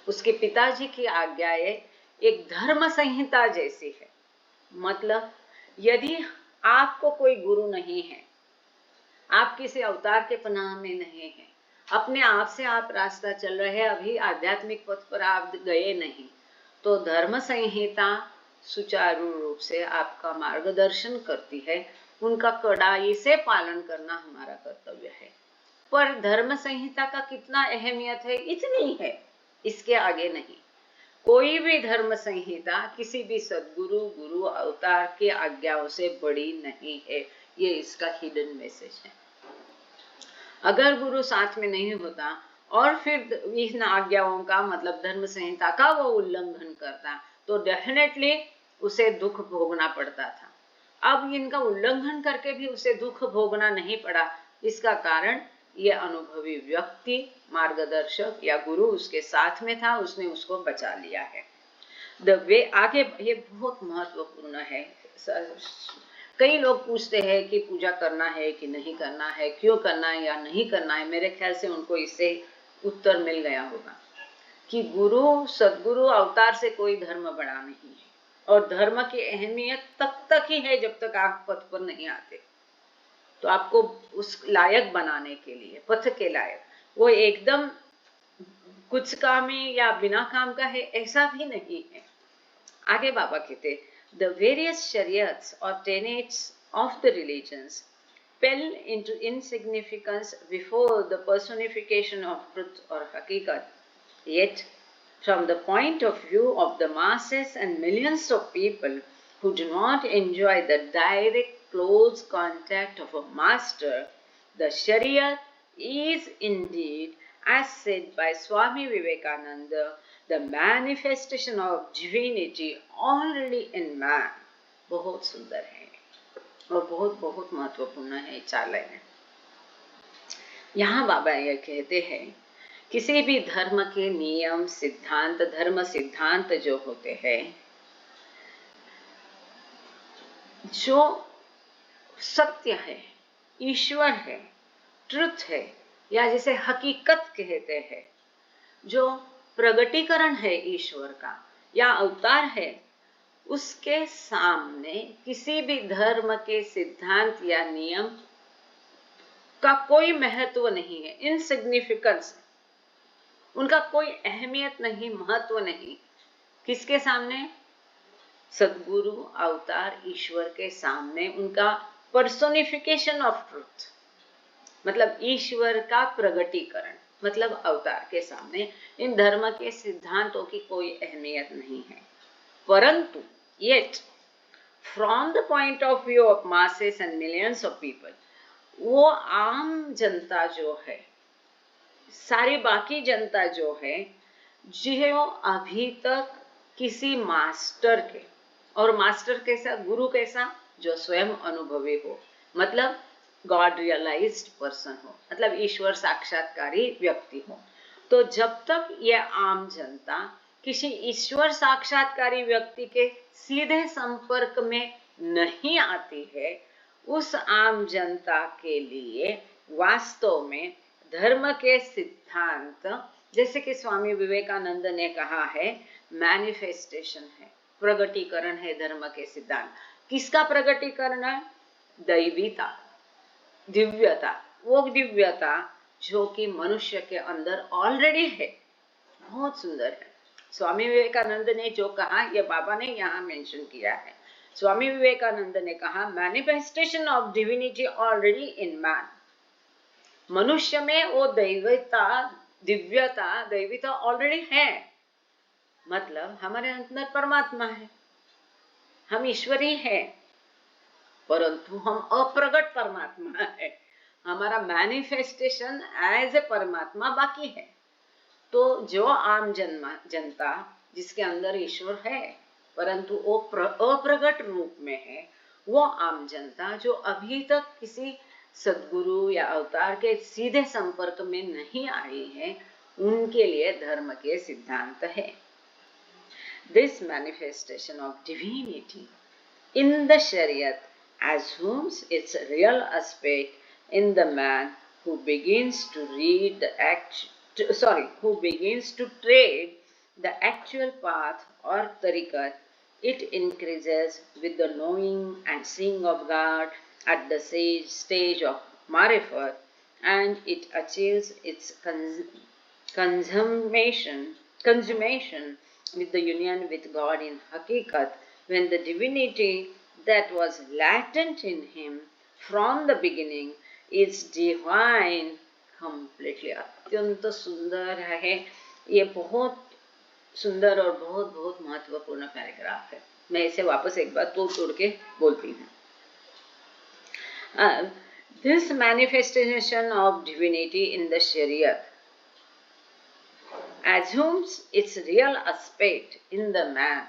उसके पिताजी की आज्ञाएं एक धर्म संहिता जैसी है। मतलब यदि आपको कोई गुरु नहीं है, आप किसी अवतार के पनाह में नहीं है, अपने आप से आप रास्ता चल रहे हैं, अभी आध्यात्मिक पथ पर आप गए नहीं, तो धर्म संहिता सुचारू रूप से आपका मार्गदर्शन करती है। उनका कड़ाई से पालन करना हमारा कर्तव्य है। पर धर्म संहिता का कितना अहमियत है, इतनी है, इसके आगे नहीं। कोई भी धर्म संहिता किसी भी सद्गुरु गुरु अवतार की आज्ञाओं से बड़ी नहीं है। ये इसका हिडन मैसेज है। अगर गुरु साथ में नहीं होता और फिर इन आज्ञाओं का मतलब धर्म संहिता का वो उल्लंघन करता तो डेफिनेटली उसे दुख भोगना पड़ता था। अब इनका उल्लंघन करके भी उसे दुख भोगना नहीं पड़ा। इसका कारण ये अनुभवी व्यक्ति, मार्गदर्शक या गुरु उसके साथ में था, उसने उसको बचा लिया है। वे आगे ये बहुत महत्वपूर्ण है। कई लोग पूछते हैं कि पूजा करना है कि नहीं करना है, क्यों करना है या नहीं करना है। मेरे ख्याल से उनको इससे उत्तर मिल गया होगा कि गुरु सद्गुरु अवतार से कोई धर्म बड़ा नहीं है और धर्म की अहमियत तब तक ही है जब तक आप पथ पर नहीं आते। तो आपको उस लायक बनाने के लिए, पथ के लायक, वो एकदम कुछ कामी या बिना काम का है ऐसा भी नहीं है। आगे बाबा कहते the various shariats or tenets of the religions fell into insignificance before the personification of truth or hakikat. Yet, from the point of view of the masses and millions of people who do not enjoy the direct close contact of a master, the Shariat is indeed, as said by Swami Vivekananda, the manifestation of divinity already in man. बहुत सुंदर है और बहुत बहुत महत्वपूर्ण है चार लाइनें। यहाँ बाबा ये कहते हैं किसी भी धर्म के नियम सिद्धांत, धर्म सिद्धांत जो होते हैं, जो सत्य है, ईश्वर है, ट्रुथ है या जिसे हकीकत कहते हैं, जो प्रगटीकरण है ईश्वर का या अवतार है, उसके सामने किसी भी धर्म के सिद्धांत या नियम का कोई महत्व नहीं है। इनसिग्निफिकेंस, उनका कोई अहमियत नहीं, महत्व नहीं। किसके सामने? सद्गुरु अवतार ईश्वर के सामने उनका पर्सोनिफिकेशन ऑफ ट्रुथ, मतलब ईश्वर का प्रगटीकरण, मतलब अवतार के सामने इन धर्म के सिद्धांतों की कोई अहमियत नहीं है। परंतु yet from the point of view of masses and millions of people, वो आम जनता जो है, सारी बाकी जनता जो है, जो अभी तक किसी मास्टर के, और मास्टर कैसा, गुरु कैसा, जो स्वयं अनुभवी हो, मतलब गॉड रियलाइज्ड पर्सन हो, मतलब ईश्वर साक्षात्कारी व्यक्ति हो। तो जब तक ये आम जनता किसी ईश्वर साक्षात्कारी व्यक्ति के सीधे संपर्क में नहीं आती है, उस आम जनता के लिए वास्तव में धर्म के सिद्धांत, जैसे कि स्वामी विवेकानंद ने कहा है, मैनिफेस्टेशन है, प्रगटीकरण है धर्म के सिद्धांत। किसका प्रगटीकरण है? दैवीता, दिव्यता, वो दिव्यता जो कि मनुष्य के अंदर ऑलरेडी है। बहुत सुंदर है। स्वामी विवेकानंद ने जो कहा, ये बाबा ने यहाँ मेंशन किया है। स्वामी विवेकानंद ने कहा, manifestation of divinity already in man. मनुष्य में वो दैवता, दिव्यता, दैविता ऑलरेडी है। मतलब हमारे अंदर परमात्मा है, हम ईश्वरी है, परंतु हम अप्रगट परमात्मा है। हमारा मैनिफेस्टेशन एज ए परमात्मा बाकी है। तो जो आम जनता जिसके अंदर ईश्वर है परंतु वो अप्रगट रूप में है, वो आम जनता जो अभी तक किसी सद्गुरु या अवतार के सीधे संपर्क में नहीं आई है, उनके लिए धर्म के सिद्धांत है। This manifestation of divinity in the Shariat assumes its real aspect in the man who begins to trade the actual path or tariqat. It increases with the knowing and seeing of God at the stage of marifat, and it achieves its consummation with the union with God in Hakikat, when the divinity that was latent in him from the beginning is divine completely. अत्यंत सुंदर है, ये बहुत सुंदर और बहुत बहुत महत्वपूर्ण पैराग्राफ है। मैं इसे वापस एक बार तोड़ के बोलती हूँ। This manifestation of divinity in the Shariat assumes its real aspect in the man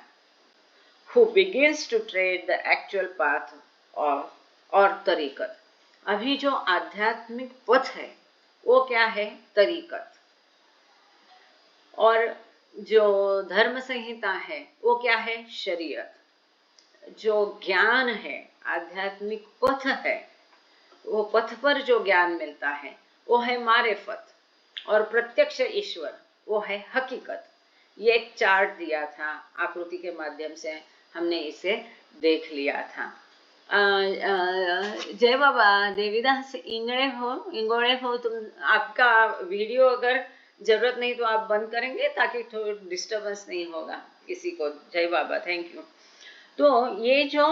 who begins to tread the actual path or तरीकत। अभी जो आध्यात्मिक पथ है वो क्या है? तरीकत। और जो धर्म संहिता है वो क्या है? शरीयत। जो ज्ञान है, आध्यात्मिक पथ है, वो पथ पर जो ज्ञान मिलता है वो है मारिफत, और प्रत्यक्ष ईश्वर वो है हकीकत। ये एक चार्ट दिया था, आकृति के माध्यम से हमने इसे देख लिया था। जय बाबा देवीदास इंगोड़े हो तुम, आपका वीडियो अगर जरूरत नहीं तो आप बंद करेंगे ताकि थोड़ा डिस्टर्बेंस नहीं होगा किसी को। जय बाबा, थैंक यू। तो ये जो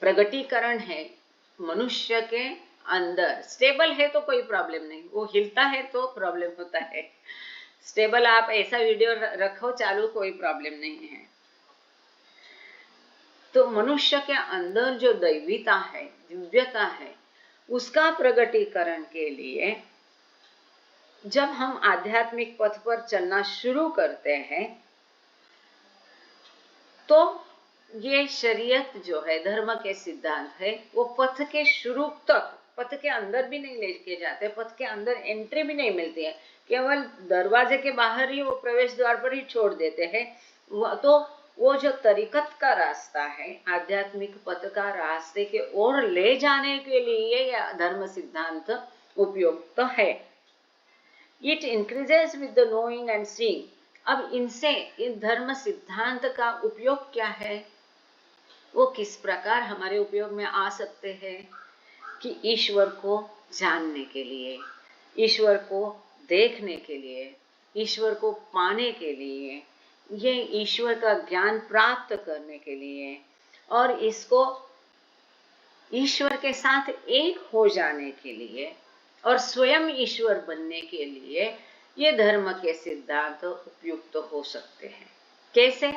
प्रगटीकरण है मनुष्य के अंदर, स्टेबल है तो कोई प्रॉब्लम नहीं, वो हिलता है तो प्रॉब्लम होता है। स्टेबल आप ऐसा वीडियो रखो चालू, कोई प्रॉब्लम नहीं है। तो मनुष्य के अंदर जो दैवीता है, दिव्यता है, उसका प्रगटीकरण के लिए जब हम आध्यात्मिक पथ पर चलना शुरू करते हैं तो ये शरीयत जो है, धर्म के सिद्धांत है, वो पथ के शुरू तक, पथ के अंदर भी नहीं लेके जाते, पथ के अंदर एंट्री भी नहीं मिलती है, केवल दरवाजे के बाहर ही वो प्रवेश द्वार पर ही छोड़ देते हैं। तो वो जो तरीकत का रास्ता है, आध्यात्मिक पथ का रास्ते के ओर ले जाने के लिए यह धर्म सिद्धांत उपयुक्त है। It increases with the knowing and seeing. अब इनसे, इन धर्म सिद्धांत का उपयोग क्या है, वो किस प्रकार हमारे उपयोग में आ सकते हैं कि ईश्वर को जानने के लिए, ईश्वर को देखने के लिए, ईश्वर को पाने के लिए, ये ईश्वर का ज्ञान प्राप्त करने के लिए और इसको ईश्वर के साथ एक हो जाने के लिए और स्वयं ईश्वर बनने के लिए ये धर्म के सिद्धांत उपयुक्त हो सकते हैं। कैसे?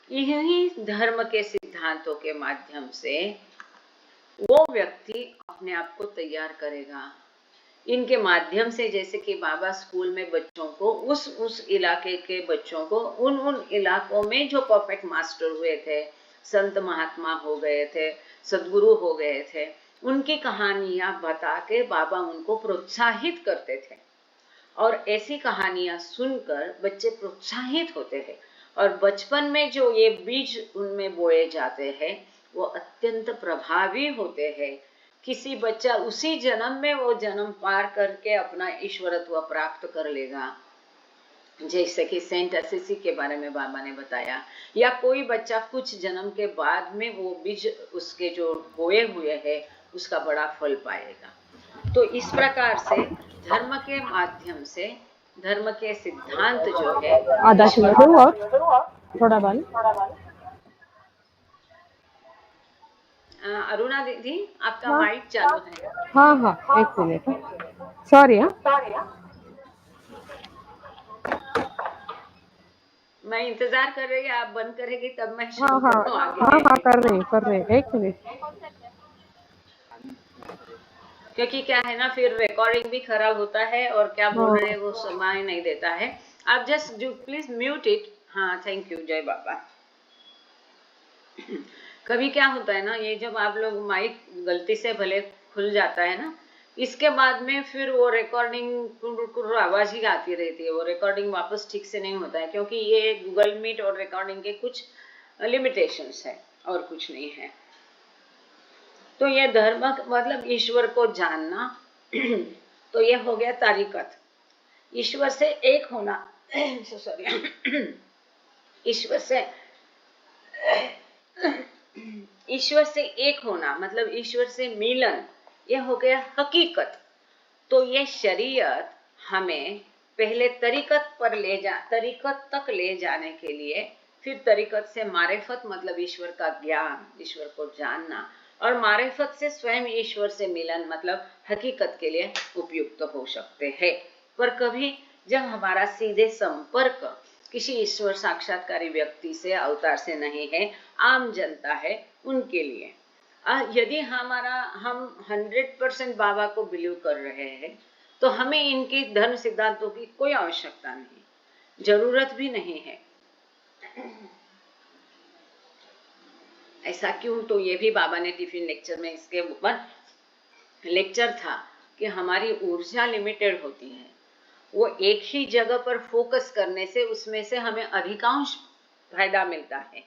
यही धर्म के सिद्धांतों के माध्यम से वो व्यक्ति अपने आप को तैयार करेगा। इनके माध्यम से, जैसे कि बाबा स्कूल में बच्चों को, उस इलाके के बच्चों को, उन इलाकों में जो परफेक्ट मास्टर हुए थे, संत महात्मा हो गए थे, सद्गुरु हो गए थे, उनकी कहानियां बता के बाबा उनको प्रोत्साहित करते थे और ऐसी कहानियां सुनकर बच्चे प्रोत्साहित होते हैं और बचपन में जो ये बीज उनमें बोए जाते हैं वो अत्यंत प्रभावी होते हैं। किसी बच्चा उसी जन्म में वो जन्म पार करके अपना ईश्वरत्व प्राप्त कर लेगा, जैसे कि सेंट असिसी के बारे में बाबा ने बताया, या कोई बच्चा कुछ जन्म के बाद में वो बीज उसके जो बोए हुए हैं उसका बड़ा फल पाएगा। तो इस प्रकार से धर्म के माध्यम से, धर्म के सिद्धांत जो है, आधा किलो और थोड़ा बाल। अरुणा दीदी आपका माइक चालू है। हाँ हाँ, एक मिनट, सॉरी। मैं इंतजार कर रही, आप बंद करेगी तब मैं शुरू हाँ कर रही, एक मिनट। क्योंकि क्या है ना, फिर रिकॉर्डिंग भी खराब होता है और क्या बोल रहे हैं वो समय नहीं देता है। आप जस्ट प्लीज म्यूट इट। हाँ, थैंक यू, जय बाबा। कभी क्या होता है ना, ये जब आप लोग माइक गलती से भले खुल जाता है ना, इसके बाद में फिर वो रिकॉर्डिंग आवाज ही आती रहती है, वो रिकॉर्डिंग वापस ठीक से नहीं होता है, क्योंकि ये गूगल मीट और रिकॉर्डिंग के कुछ लिमिटेशंस है और कुछ नहीं है। तो ये धर्म मतलब ईश्वर को जानना तो ये हो गया तरीकत, ईश्वर से एक होना सॉरी ईश्वर से एक होना मतलब ईश्वर से मिलन, ये हो गया हकीकत। तो ये शरीयत हमें पहले तरीकत तक ले जाने के लिए, फिर तरीकत से मारिफत मतलब ईश्वर का ज्ञान, ईश्वर को जानना, और मारिफत से स्वयं ईश्वर से मिलन मतलब हकीकत के लिए उपयुक्त हो सकते हैं। पर कभी जब हमारा सीधे संपर्क किसी ईश्वर साक्षात्कारी व्यक्ति से, अवतार से नहीं है, आम जनता है, उनके लिए यदि हम 100% बाबा को बिलीव कर रहे हैं, तो हमें इनके धर्म सिद्धांतों की कोई आवश्यकता नहीं, जरूरत भी नहीं है। ऐसा क्यों? तो ये भी बाबा ने टिफिन लेक्चर में इसके ऊपर लेक्चर था कि हमारी ऊर्जा लिमिटेड होती है, वो एक ही जगह पर फोकस करने से उसमें से हमें अधिकांश फायदा मिलता है।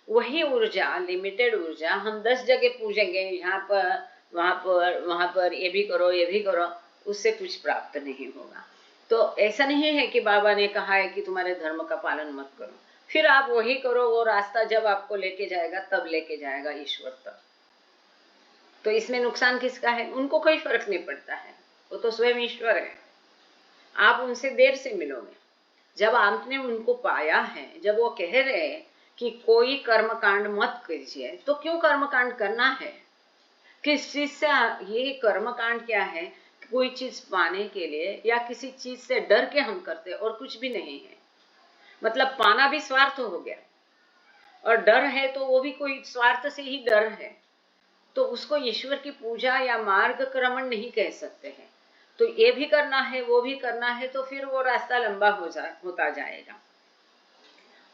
वही ऊर्जा, लिमिटेड ऊर्जा हम 10 जगह पूजेंगे, यहाँ पर वहां पर ये भी करो, उससे कुछ प्राप्त नहीं होगा। तो ऐसा नहीं है कि बाबा ने कहा है कि तुम्हारे धर्म का पालन मत करो, फिर आप वही करो, वो रास्ता जब आपको लेके जाएगा तब लेके जाएगा ईश्वर तक। तो इसमें नुकसान किसका है? उनको कोई फर्क नहीं पड़ता है, वो तो स्वयं ईश्वर है। आप उनसे देर से मिलोगे। जब आपने उनको पाया है, जब वो कह रहे हैं कि कोई कर्मकांड मत कीजिए, तो क्यों कर्मकांड करना है? किस चीज से? ये कर्मकांड क्या है? कोई चीज पाने के लिए या किसी चीज से डर के हम करते, और कुछ भी नहीं है। मतलब पाना भी स्वार्थ हो गया, और डर है तो वो भी कोई स्वार्थ से ही डर है, तो उसको ईश्वर की पूजा या मार्ग क्रमण नहीं कह सकते हैं। तो ये भी करना है, वो भी करना है, तो फिर वो रास्ता लंबा होता जाएगा।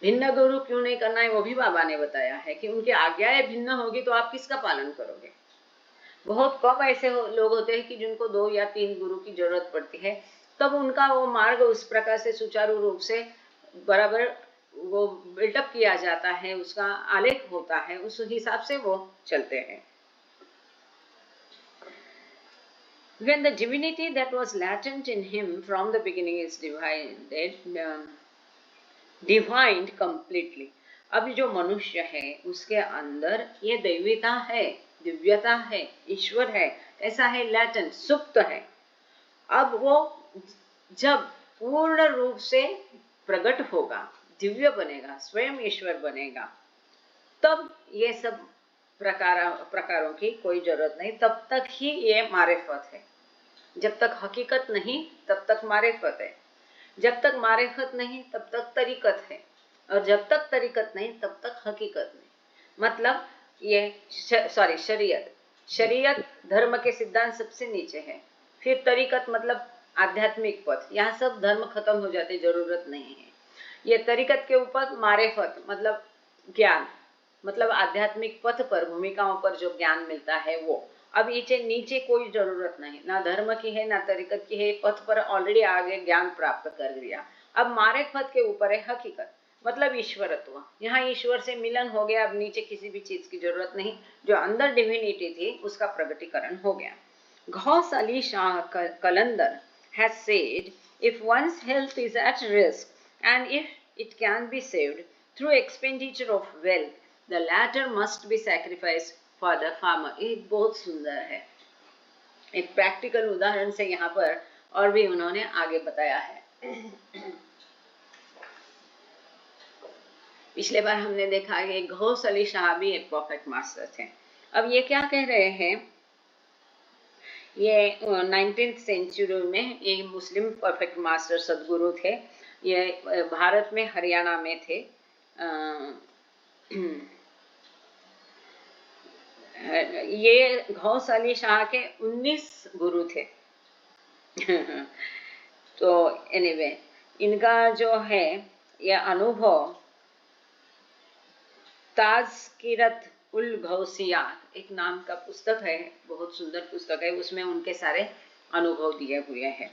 भिन्न गुरु क्यों नहीं करना है, वो भी बाबा ने बताया है कि उनकी आज्ञाएं भिन्न होगी तो आप किसका पालन करोगे। बहुत कम ऐसे लोग होते हैं कि जिनको 2 या 3 गुरु की जरूरत पड़ती है, तब उनका वो मार्ग उस प्रकार से सुचारू रूप से बराबर वो बिल्टअप किया जाता है, उसका आलेख होता है, उस हिसाब से वो चलते हैं। When the divinity that was latent in him from the beginning is divined completely, अब जो मनुष्य है उसके अंदर ये दैवीता है, दिव्यता है, ईश्वर है, ऐसा है, लैटेंट, सुप्त है। अब वो जब पूर्ण रूप से प्रकट होगा, दिव्य बनेगा, स्वयं ईश्वर बनेगा, तब ये सब प्रकारों की कोई जरूरत नहीं, तब तक ही ये मारिफत है। जब तक हकीकत नहीं तब तक मारिफत है, जब तक मारिफत नहीं तब तक तरीकत है, और जब तक तरीकत नहीं तब तक हकीकत नहीं। मतलब ये शरीयत धर्म के सिद्धांत सबसे नीचे है, फिर तरीकत मतलब आध्यात्मिक पथ, यहाँ सब धर्म खत्म हो जाते, जरूरत नहीं है। ये तरीकत के ऊपर मारिफत मतलब ज्ञान, मतलब आध्यात्मिक पथ पर, भूमिकाओं पर जो ज्ञान मिलता है वो। अब नीचे कोई जरूरत नहीं, ना धर्म की है ना तरीकत की है, पथ पर ऑलरेडी आगे ज्ञान प्राप्त कर लिया। अब मारिफत के ऊपर है हकीकत, मतलब ईश्वरत्व, यहाँ ईश्वर से मिलन हो गया, अब नीचे किसी भी चीज की जरूरत नहीं, जो अंदर डिविनिटी थी उसका प्रगटीकरण हो गया। घौस अली शाह कलंदर has said, if one's health is at risk and if it can be saved through expenditure of wealth, the latter must be sacrificed for the farmer. ये बहुत सुंदर है, एक प्रैक्टिकल उदाहरण से यहाँ पर और भी उन्होंने आगे बताया है। पिछले बार हमने देखा कि घौस अली शाह भी एक परफेक्ट मास्टर थे। अब ये क्या कह रहे हैं, ये 19th सेंचुरी में ये मुस्लिम परफेक्ट मास्टर सदगुरु थे, ये भारत में हरियाणा में थे। ये घौस अली शाह के 19 गुरु थे। तो एनीवे इनका जो है ये अनुभव ताजकिरत उलघौसियात एक नाम का पुस्तक है, बहुत सुंदर पुस्तक है, उसमें उनके सारे अनुभव दिए हुए हैं।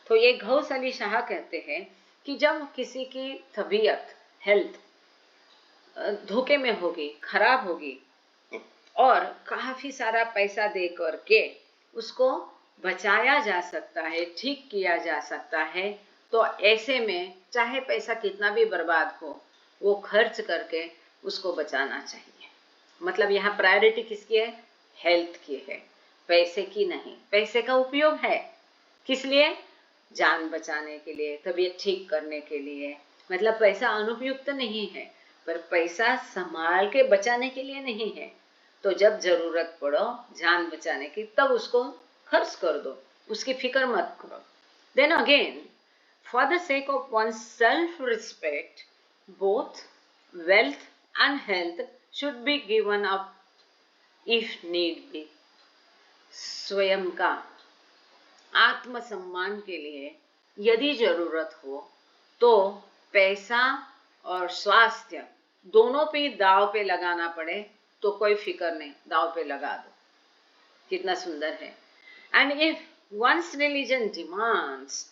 तो ये गौस अली शाह कहते हैं कि जब किसी की तबीयत हेल्थ धोखे में होगी, खराब होगी और काफी सारा पैसा दे करके उसको बचाया जा सकता है, ठीक किया जा सकता है, तो ऐसे में चाहे पैसा कितना भी बर्बाद हो वो खर्च करके उसको बचाना चाहिए। मतलब यहाँ प्रायोरिटी किसकी है? हेल्थ की है, पैसे की नहीं। पैसे का उपयोग है किस लिए? जान बचाने के लिए, तबीयत ठीक करने के लिए। मतलब पैसा अनुपयुक्त नहीं है, पर पैसा संभाल के बचाने के लिए नहीं है। तो जब जरूरत पड़ो जान बचाने की तब उसको खर्च कर दो, उसकी फिक्र मत करो। Then again, for the sake of one self respect, both wealth and health should be given up if need be। स्वयं का आत्मसम्मान के लिए यदि जरूरत हो तो पैसा और स्वास्थ्य दोनों पे दाव पे लगाना पड़े तो कोई फिक्र नहीं, दाव पे लगा दो। कितना सुंदर है। And if once religion demands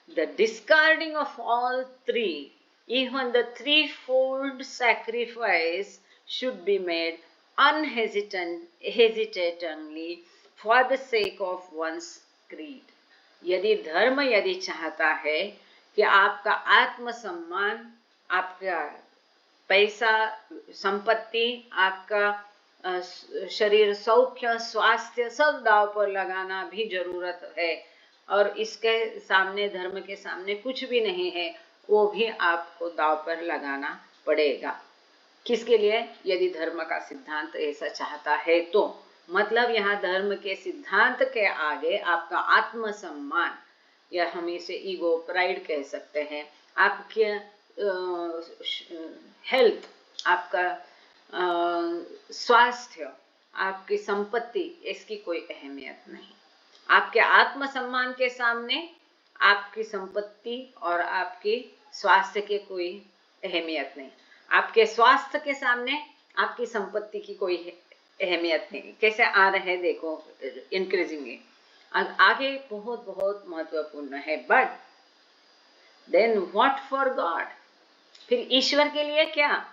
the discarding of all three, even the threefold sacrifice should be made unhesitatingly for the sake of one's creed। यदि धर्म यदि चाहता है कि आपका आत्मसम्मान, आपका पैसा, संपत्ति, आपका शरीर, सौख्य, स्वास्थ्य सब दाव पर लगाना भी जरूरत है और इसके सामने, धर्म के सामने कुछ भी नहीं है, वो भी आपको दाव पर लगाना पड़ेगा। किसके लिए? यदि धर्म का सिद्धांत ऐसा चाहता है तो। मतलब यहाँ धर्म के सिद्धांत के आगे आपका आत्मसम्मान, या हम इसे ईगो, प्राइड कह सकते हैं, आपके हेल्थ, आपका स्वास्थ्य, आपकी संपत्ति, इसकी कोई अहमियत नहीं। आपके आत्मसम्मान के सामने आपकी संपत्ति और आपकी स्वास्थ्य की कोई अहमियत नहीं। आपके स्वास्थ्य के सामने आपकी संपत्ति की कोई अहमियत नहीं। कैसे आ रहे हैं देखो, इंक्रीजिंगली आगे बहुत बहुत महत्वपूर्ण है। But then what for God, फिर ईश्वर के लिए क्या?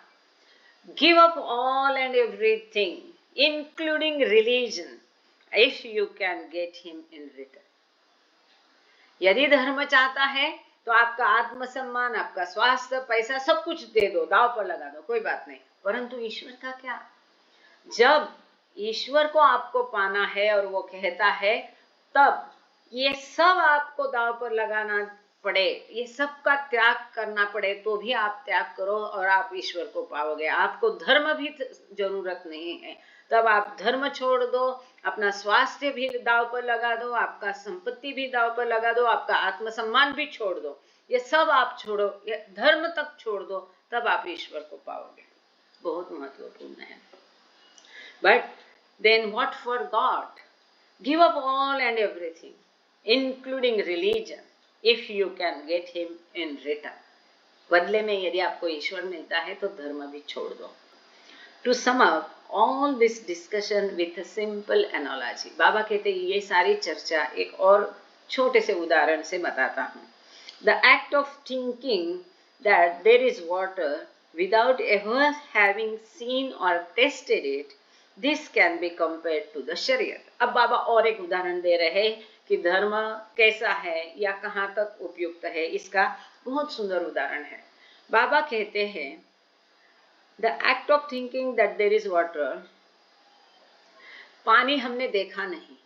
Give up all and everything including religion if you can get him in return. यदि धर्म चाहता है तो आपका आत्मसम्मान, आपका स्वास्थ्य, पैसा सब कुछ दे दो, दाव पर लगा दो, कोई बात नहीं। परंतु ईश्वर का क्या? जब ईश्वर को आपको पाना है और वो कहता है, तब ये सब आपको दाव पर लगाना पड़े, ये सब का त्याग करना पड़े तो भी आप त्याग करो और आप ईश्वर को पाओगे। आपको धर्म भी जरूरत नहीं है, तब आप धर्म छोड़ दो, अपना स्वास्थ्य भी दाव पर लगा दो, आपका संपत्ति भी दाव पर लगा दो, आपका आत्मसम्मान भी छोड़ दो, ये सब आप छोड़ो, ये धर्म तक छोड़ दो, तब आप ईश्वर को पाओगे। बहुत महत्वपूर्ण है। But then what for God? Give up all and everything including religion if you can get him in return. बदले में यदि आपको ईश्वर मिलता है तो धर्म भी छोड़ दो। To sum up all this discussion with a simple analogy, Baba कहते हैं ये सारी चर्चा एक और छोटे से उदाहरण से बताता हूँ। The act of thinking that there is water without ever having seen or tasted it, this can be compared to the Shariat। अब बाबा और एक उदाहरण दे रहे हैं कि धर्म कैसा है या कहाँ तक उपयुक्त है, इसका बहुत सुंदर उदाहरण है। बाबा कहते हैं The act of thinking that there is water, पानी हमने देखा नहीं,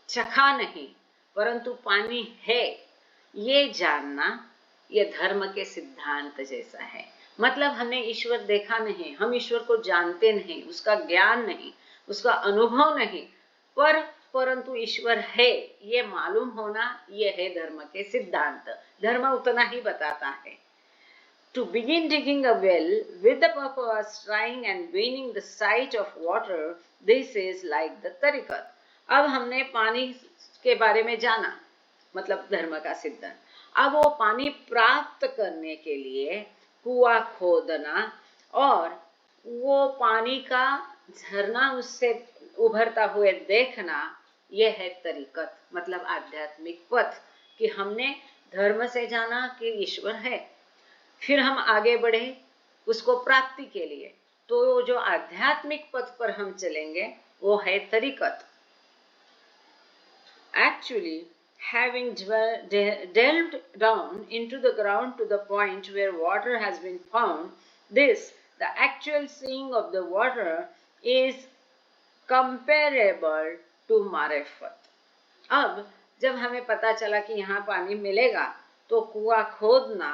चखा नहीं, परंतु पानी है, ये जानना, ये धर्म के सिद्धांत जैसा है। मतलब हमने ईश्वर देखा नहीं, हम ईश्वर को जानते नहीं, उसका ज्ञान नहीं, उसका अनुभव नहीं, परंतु ईश्वर है ये मालूम होना, ये है धर्म के सिद्धांत। धर्म उतना ही बताता है। To begin digging a well with the purpose of trying and gaining the sight of water, this is like the tariqat। अब हमने पानी के बारे में जाना, मतलब धर्म का सिद्धांत। अब वो पानी प्राप्त करने के लिए कुआं खोदना और वो पानी का झरना उससे उभरता हुए देखना, यह है तरीकत, मतलब आध्यात्मिक पथ, कि हमने धर्म से जाना कि ईश्वर है, फिर हम आगे बढ़े उसको प्राप्ति के लिए, तो जो आध्यात्मिक पथ पर हम चलेंगे वो है तरीकत। Actually, having delved down into the ground to the point where water has been found, this, the actual seeing of the water, is comparable to मारिफत। अब जब हमें पता चला कि यहाँ पानी मिलेगा तो कुआं खोदना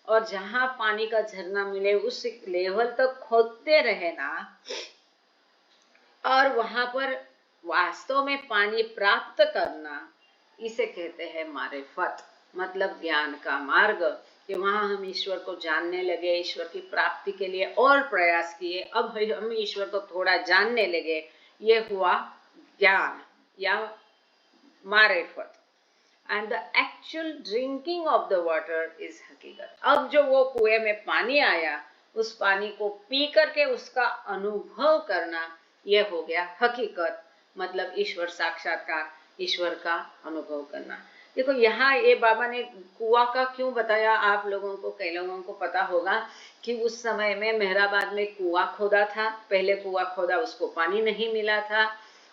और जहाँ पानी का झरना मिले उस लेवल तक खोदते रहना और वहां पर वास्तव में पानी प्राप्त करना, इसे कहते हैं मारिफत, मतलब ज्ञान का मार्ग, कि वहां हम ईश्वर को जानने लगे, ईश्वर की प्राप्ति के लिए और प्रयास किए, अब हम ईश्वर को थोड़ा जानने लगे, ये हुआ ज्ञान या मारिफत। And the actual drinking of the water is हकीकत। अब जो वो कुएं में पानी आया, उस पानी को पी करके उसका अनुभव करना, ये हो गया हकीकत, मतलब ईश्वर साक्षात्कार, ईश्वर का अनुभव करना। देखो यहाँ ये बाबा ने कुआं का क्यों बताया, आप लोगों को, कई लोगों को पता होगा कि उस समय में मेहराबाद में कुआं खोदा था, पहले कुआं खोदा उसको पानी नहीं मिला था,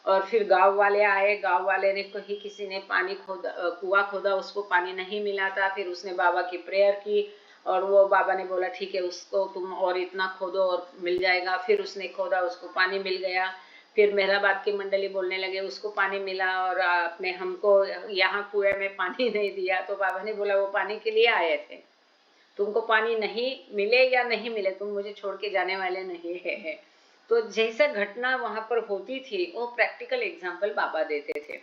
और फिर गांव वाले आए, गांव वाले ने कहीं किसी ने पानी खोदा, कुआं खोदा, उसको पानी नहीं मिला था, फिर उसने बाबा की प्रेयर की और वो बाबा ने बोला ठीक है उसको तुम और इतना खोदो और मिल जाएगा, फिर उसने खोदा, उसको पानी मिल गया, फिर मेहराबाद की मंडली बोलने लगे उसको पानी मिला और आपने हमको यहाँ कुएं में पानी नहीं दिया, तो बाबा ने बोला वो पानी के लिए आए थे, तुमको पानी नहीं मिले या नहीं मिले तुम मुझे छोड़ के जाने वाले नहीं है। तो जैसा घटना वहां पर होती थी वो प्रैक्टिकल एग्जाम्पल बाबा देते थे।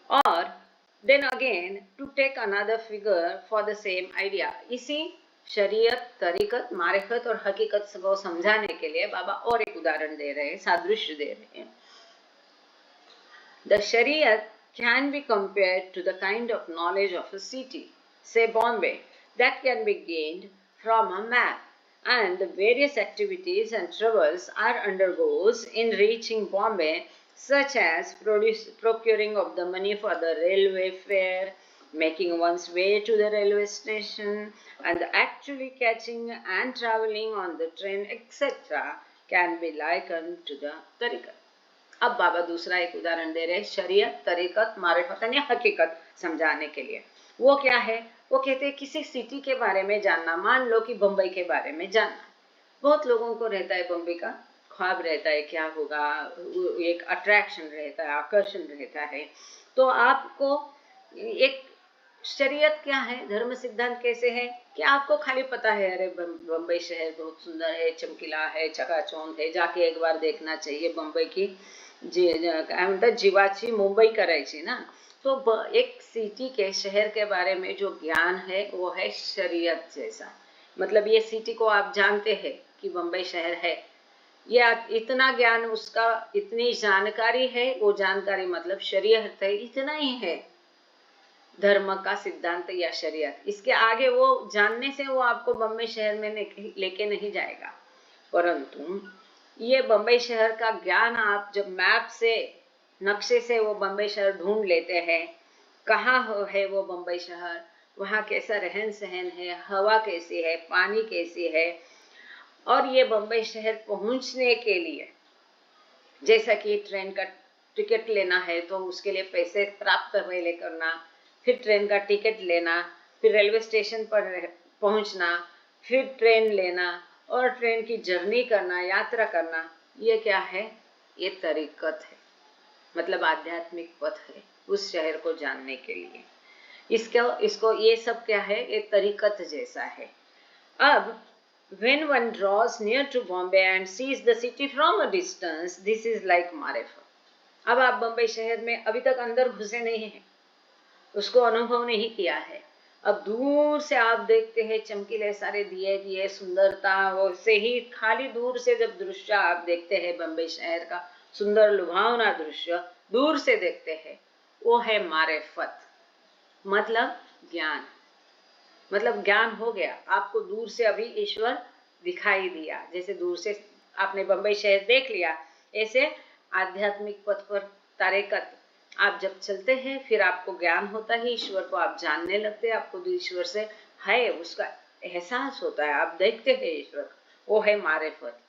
और then again to take another figure for the same idea, इसी शरीयत, तरीकत, मारिफत और हकीकत को समझाने के लिए बाबा और एक उदाहरण दे रहे हैं, सादृश्य दे रहे हैं। द शरीयत can be compared to the kind of knowledge of a city, say Bombay, that can be gained from a map, and the various activities and troubles are undergoes in reaching Bombay, such as procuring of the money for the railway fare, making one's way to the railway station, and actually catching and traveling on the train, etc., can be likened to the tariqat. अब बाबा दूसरा एक उदाहरण दे रहे हैं शरीयत, तरीकत, मारिफत या हकीकत समझाने के लिए। वो क्या है, वो कहते हैं किसी सिटी के बारे में जानना, मान लो कि बम्बई के बारे में जानना, बहुत लोगों को रहता है बम्बई का ख्वाब रहता है क्या होगा, एक अट्रैक्शन रहता है, आकर्षण रहता है। तो आपको एक शरीयत क्या है, धर्म सिद्धांत कैसे है कि आपको खाली पता है अरे बम्बई शहर बहुत सुंदर है, चमकीला है, चकाचौंध है, जाके एक बार देखना चाहिए बम्बई की, काय म्हणतात जीवाची मुंबई करायची ना। तो एक सिटी के शहर के बारे में जो ज्ञान है वो है शरीयत जैसा, मतलब ये सिटी को आप जानते हैं कि बम्बई शहर है, या इतना ज्ञान, उसका इतनी जानकारी है, वो जानकारी मतलब शरीयत है, इतना ही है धर्म का सिद्धांत या शरीयत। इसके आगे वो जानने से वो आपको बम्बई शहर में लेके नहीं जाएगा, परंतु ये बम्बई शहर का ज्ञान आप जब मैप से, नक्शे से वो बम्बई शहर ढूंढ लेते हैं, कहाँ है वो बम्बई शहर, वहाँ कैसा रहन सहन है, हवा कैसी है, पानी कैसी है, और ये बम्बई शहर पहुंचने के लिए जैसा कि ट्रेन का टिकट लेना है तो उसके लिए पैसे प्राप्त पहले करना, फिर ट्रेन का टिकट लेना, फिर रेलवे स्टेशन पर पहुंचना, फिर ट्रेन लेना और ट्रेन की जर्नी करना, यात्रा करना, ये क्या है, ये तरीकत है, मतलब आध्यात्मिक पथ है उस शहर को जानने के लिए। इसको ये सब क्या है, ये तरीकत जैसा है। अब when one draws near to Bombay and sees the city from a distance, this is like मारिफत। अब आप बम्बई शहर में अभी तक अंदर घुसे नहीं हैं, उसको अनुभव नहीं किया है, अब दूर से आप देखते हैं चमकीले सारे दिए दिए, सुंदरता, वैसे ही खाली दूर से जब दृश्य आप देखते हैं बम्बई शहर का सुंदर लुभावना दृश्य दूर से देखते हैं, वो है मारिफत, मतलब ज्ञान, मतलब ज्ञान हो गया आपको, दूर से अभी ईश्वर दिखाई दिया, जैसे दूर से आपने बम्बई शहर देख लिया, ऐसे आध्यात्मिक पथ पर तारेकत आप जब चलते हैं फिर आपको ज्ञान होता है, ईश्वर को आप जानने लगते हैं, आपको ईश्वर से है उसका एहसास होता है, आप देखते हैं ईश्वर, वो है मारिफत।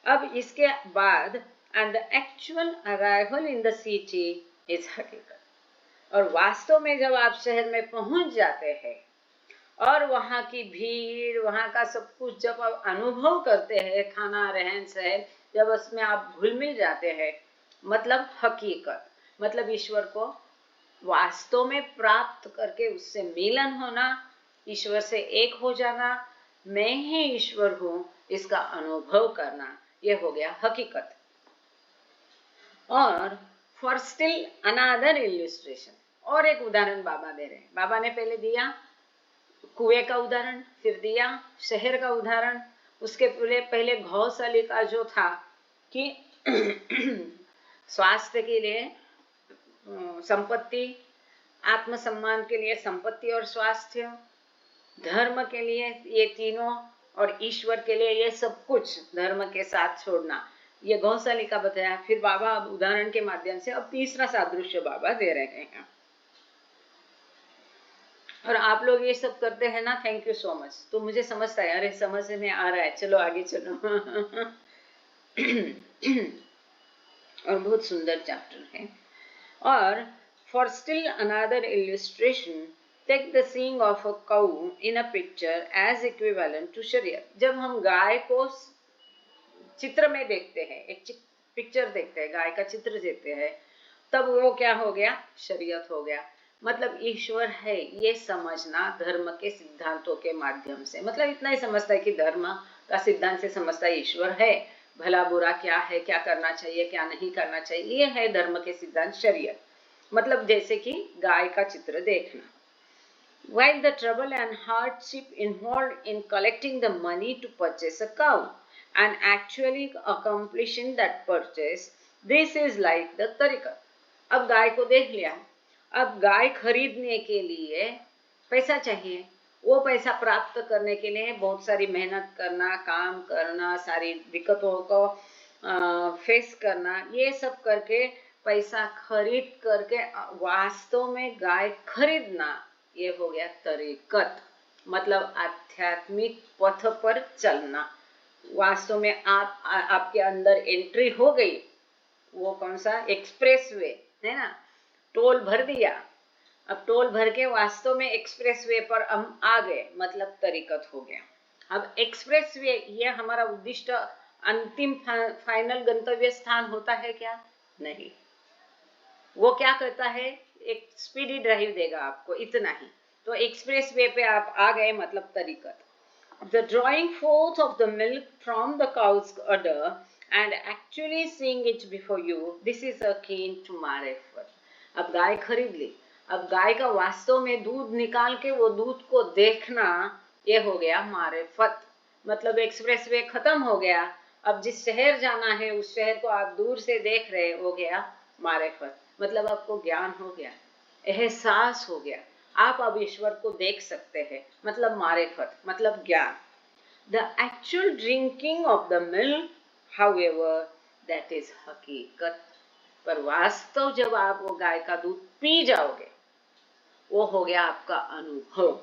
अब इसके बाद and the actual arrival in the city is हकीकत। और वास्तव में जब आप शहर में पहुंच जाते हैं और वहाँ की भीड़, वहाँ का सब कुछ जब आप अनुभव करते हैं, खाना रहन सहन, जब उसमें आप घुल मिल जाते हैं, मतलब हकीकत, मतलब ईश्वर को वास्तव में प्राप्त करके उससे मिलन होना, ईश्वर से एक हो जाना, मैं ही ईश्वर हूं इसका अनुभव करना, ये हो गया हकीकत। और फॉर स्टिल अनदर इलिस्ट्रेशन, और एक उदाहरण बाबा दे रहे हैं। बाबा ने पहले दिया कुएं का उदाहरण, फिर दिया शहर का उदाहरण, उसके पहले गौशालिका जो था कि स्वास्थ्य के लिए संपत्ति, आत्मसम्मान के लिए संपत्ति और स्वास्थ्य, धर्म के लिए ये तीनों, और ईश्वर के लिए ये सब कुछ धर्म के साथ छोड़ना, ये गौशालिका बताया। फिर बाबा अब उदाहरण के माध्यम से अब तीसरा सादृश्य बाबा दे रहे हैं। और आप लोग ये सब करते हैं ना, थैंक यू सो मच। तो मुझे समझता है, अरे समझ में आ रहा है, चलो आगे चलो। और बहुत सुंदर चैप्टर है। और for still another illustration, take the seeing of a cow in a picture as equivalent to शरीयत। जब हम गाय को चित्र में देखते हैं, एक पिक्चर देखते हैं, गाय का चित्र देखते हैं, तब वो क्या हो गया, शरीयत हो गया। मतलब ईश्वर है ये समझना धर्म के सिद्धांतों के माध्यम से, मतलब इतना ही समझता है कि धर्म का सिद्धांत से समझता है ईश्वर है, भला बुरा क्या है, क्या करना चाहिए क्या नहीं करना चाहिए, ये है धर्म के सिद्धांत शरीयत। मतलब जैसे कि गाय का चित्र देखना। While the trouble and hardship involved in collecting the money to purchase a cow and actually accomplishing that purchase, this is like the tariqat. अब गाय को देख लिया, अब गाय खरीदने के लिए पैसा चाहिए, वो पैसा प्राप्त करने के लिए बहुत सारी मेहनत करना, काम करना, सारी दिक्कतों को फेस करना, ये सब करके पैसा खरीद करके वास्तव में गाय खरीदना, ये हो गया तरीकत। मतलब आध्यात्मिक पथ पर चलना। वास्तव में आपके अंदर एंट्री हो गई, वो कौन सा एक्सप्रेस वे है ना, टोल भर दिया, अब टोल भर के वास्तव में एक्सप्रेस वे पर हम आ गए, मतलब तरीकत हो गया। अब एक्सप्रेस वे ये हमारा उद्दिष्ट अंतिम फाइनल गंतव्य स्थान होता है क्या? नहीं। वो क्या करता है, एक स्पीडी ड्राइव देगा आपको, इतना ही। तो एक्सप्रेस वे पे आप आ गए, मतलब तरीकत। The drawing forth of the milk from the cow's udder and actually seeing it before you, this is akin to marifat. अब गाय खरीद ली, अब गाय का वास्तव में दूध निकाल के वो दूध को देखना, ये हो गया मारिफत। मतलब एक्सप्रेस वे खत्म हो गया, अब जिस शहर जाना है उस शहर को आप दूर से देख रहे, हो गया मारिफत। मतलब आपको ज्ञान हो गया, एहसास हो गया, आप अब ईश्वर को देख सकते हैं, मतलब मारिफत, मतलब ज्ञान। The actual drinking of the milk, however, that is हकीकत। पर वास्तव जब आप वो गाय का दूध पी जाओगे, वो हो गया आपका अनुभव,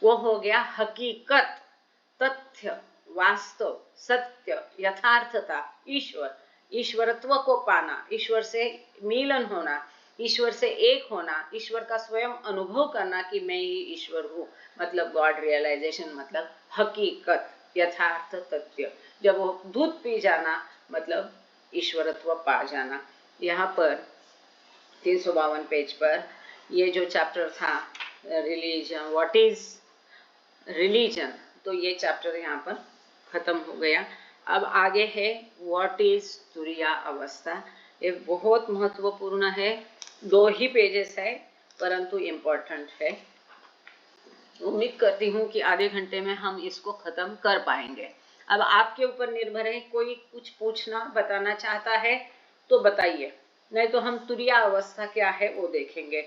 वो हो गया हकीकत, तथ्य, वास्तव, सत्य, यथार्थता, ईश्वर, ईश्वरत्व को पाना, ईश्वर से मिलन होना, ईश्वर से एक होना, ईश्वर का स्वयं अनुभव करना कि मैं ही ईश्वर हूँ, मतलब गॉड रियलाइजेशन, मतलब हकीकत, यथार्थ, तथ्य। जब वो दूध पी जाना, मतलब ईश्वरत्व पा जाना। यहाँ पर 352 पेज पर ये जो चैप्टर था रिलीजन, व्हाट इज रिलीजन, तो ये चैप्टर यहाँ पर खत्म हो गया। अब आगे है व्हाट इज तुरिया अवस्था। ये बहुत महत्वपूर्ण है, 2 ही पेजेस है परंतु इम्पोर्टेंट है। उम्मीद करती हूँ कि आधे घंटे में हम इसको खत्म कर पाएंगे। अब आपके ऊपर निर्भर है, कोई कुछ पूछना बताना चाहता है तो बताइए, नहीं तो हम तुरिया अवस्था क्या है वो देखेंगे।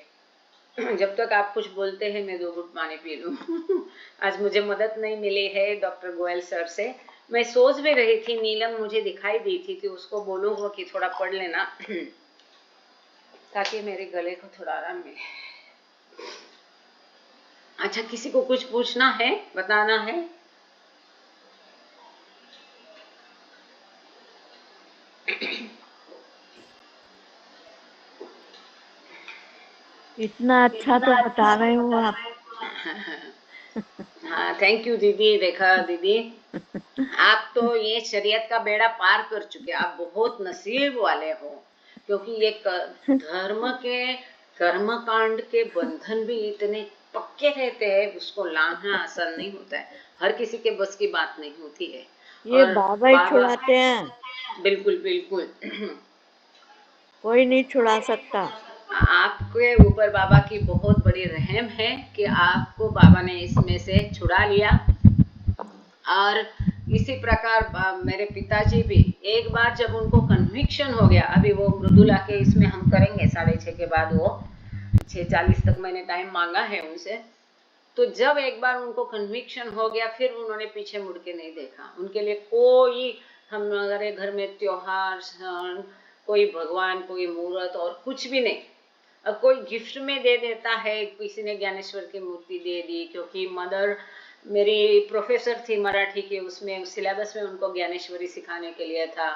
जब तक आप कुछ बोलते हैं मैं 2 घूंट पानी पी लूं। आज मुझे मदद नहीं मिली है डॉक्टर गोयल सर से, मैं सोच भी रही थी, नीलम मुझे दिखाई दी थी कि उसको बोलूँगा कि थोड़ा पढ़ लेना ताकि मेरे गले को थोड़ा आराम मिले। अच्छा, किसी को कुछ पूछना है, बताना है? इतना अच्छा तो बता रहे हो आप। हाँ, थैंक यू दीदी, रेखा दीदी। आप तो ये शरीयत का बेड़ा पार कर चुके, आप बहुत नसीब वाले हो, क्योंकि ये धर्म के कर्म कांड के बंधन भी इतने पक्के रहते हैं, उसको लाना आसान नहीं होता है, हर किसी के बस की बात नहीं होती है। ये और बाबा ही छुड़ाते हैं, बिल्कुल बिल्कुल कोई नहीं छुड़ा सकता। आपके ऊपर बाबा की बहुत बड़ी रहम है कि आपको बाबा ने इसमें से छुड़ा लिया। और इसी प्रकार मेरे पिताजी भी एक बार जब उनको कन्विक्शन हो गया, अभी वो मृदुला के इसमें हम करेंगे 6:30 के बाद, वो 6:40 तक मैंने टाइम मांगा है उनसे, तो जब एक बार उनको कन्विक्शन हो गया फिर उन्होंने पीछे मुड़ के नहीं देखा। उनके लिए कोई हमारे घर में त्योहार, कोई भगवान, कोई मूर्त और कुछ भी नहीं। अब कोई गिफ्ट में दे देता है, किसी ने ज्ञानेश्वर की मूर्ति दे दी, क्योंकि मदर मेरी प्रोफेसर थी मराठी की, उसमें सिलेबस में उनको ज्ञानेश्वरी सिखाने के लिए था,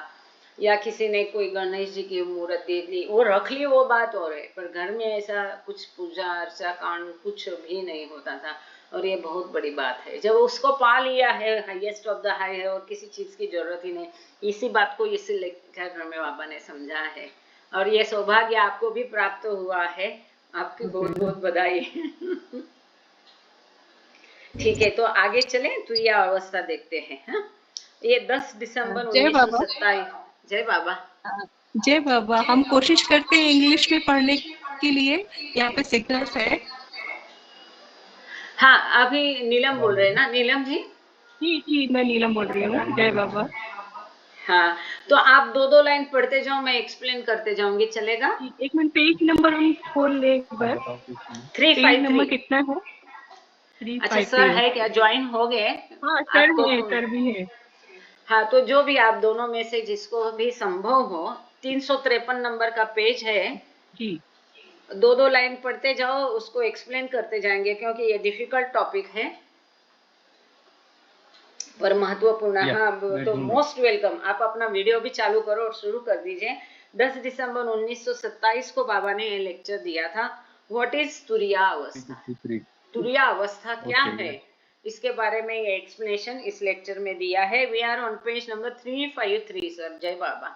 या किसी ने कोई गणेश जी की मूर्त दे दी, वो रख ली, वो बात और है, पर घर में ऐसा कुछ पूजा अर्चा कांड कुछ भी नहीं होता था। और ये बहुत बड़ी बात है, जब उसको पा लिया है, हाईएस्ट ऑफ द हाई है, और किसी चीज की जरूरत ही नहीं। इसी बात को इसी लेक्चर में बाबा ने समझा है, और ये सौभाग्य आपको भी प्राप्त हुआ है, आपकी बहुत बहुत बधाई। ठीक है, तो आगे चलें, तो यह अवस्था देखते हैं। हाँ, ये 10 दिसंबर जय बाबा। 1927। जय बाबा। जय बाबा। हम कोशिश करते हैं इंग्लिश में पढ़ने के लिए, यहाँ पे सिग्नल्स है। हाँ, अभी नीलम बोल रहे हैं ना, नीलम जी? जी, मैं नीलम बोल रही हूँ। जय बाबा। हाँ, तो आप 2-2 लाइन पढ़ते जाओ, मैं एक्सप्लेन करते जाऊंगी, चलेगा? एक मिनट, पेज नंबर हम खोल ले एक बार। Page number 353। कितना है? अच्छा, सर 353। है क्या, ज्वाइन हो गए? हाँ सर आपको है, सर भी है। हाँ, तो जो भी आप दोनों में से जिसको भी संभव हो, 353 नंबर का पेज है जी। 2-2 लाइन पढ़ते जाओ, उसको एक्सप्लेन करते जाएंगे, क्योंकि ये डिफिकल्ट टॉपिक है पर महत्वपूर्ण। हाँ, तो मोस्ट वेलकम। आप अपना वीडियो भी चालू करो और शुरू कर दीजिए। 10 दिसंबर 1927 को बाबा ने ये लेक्चर दिया था, व्हाट इज तुरिया अवस्था। तुरिया अवस्था क्या है, इसके बारे में ये एक्सप्लेनेशन इस लेक्चर में दिया है। We are on page number 353 sir. जय Baba.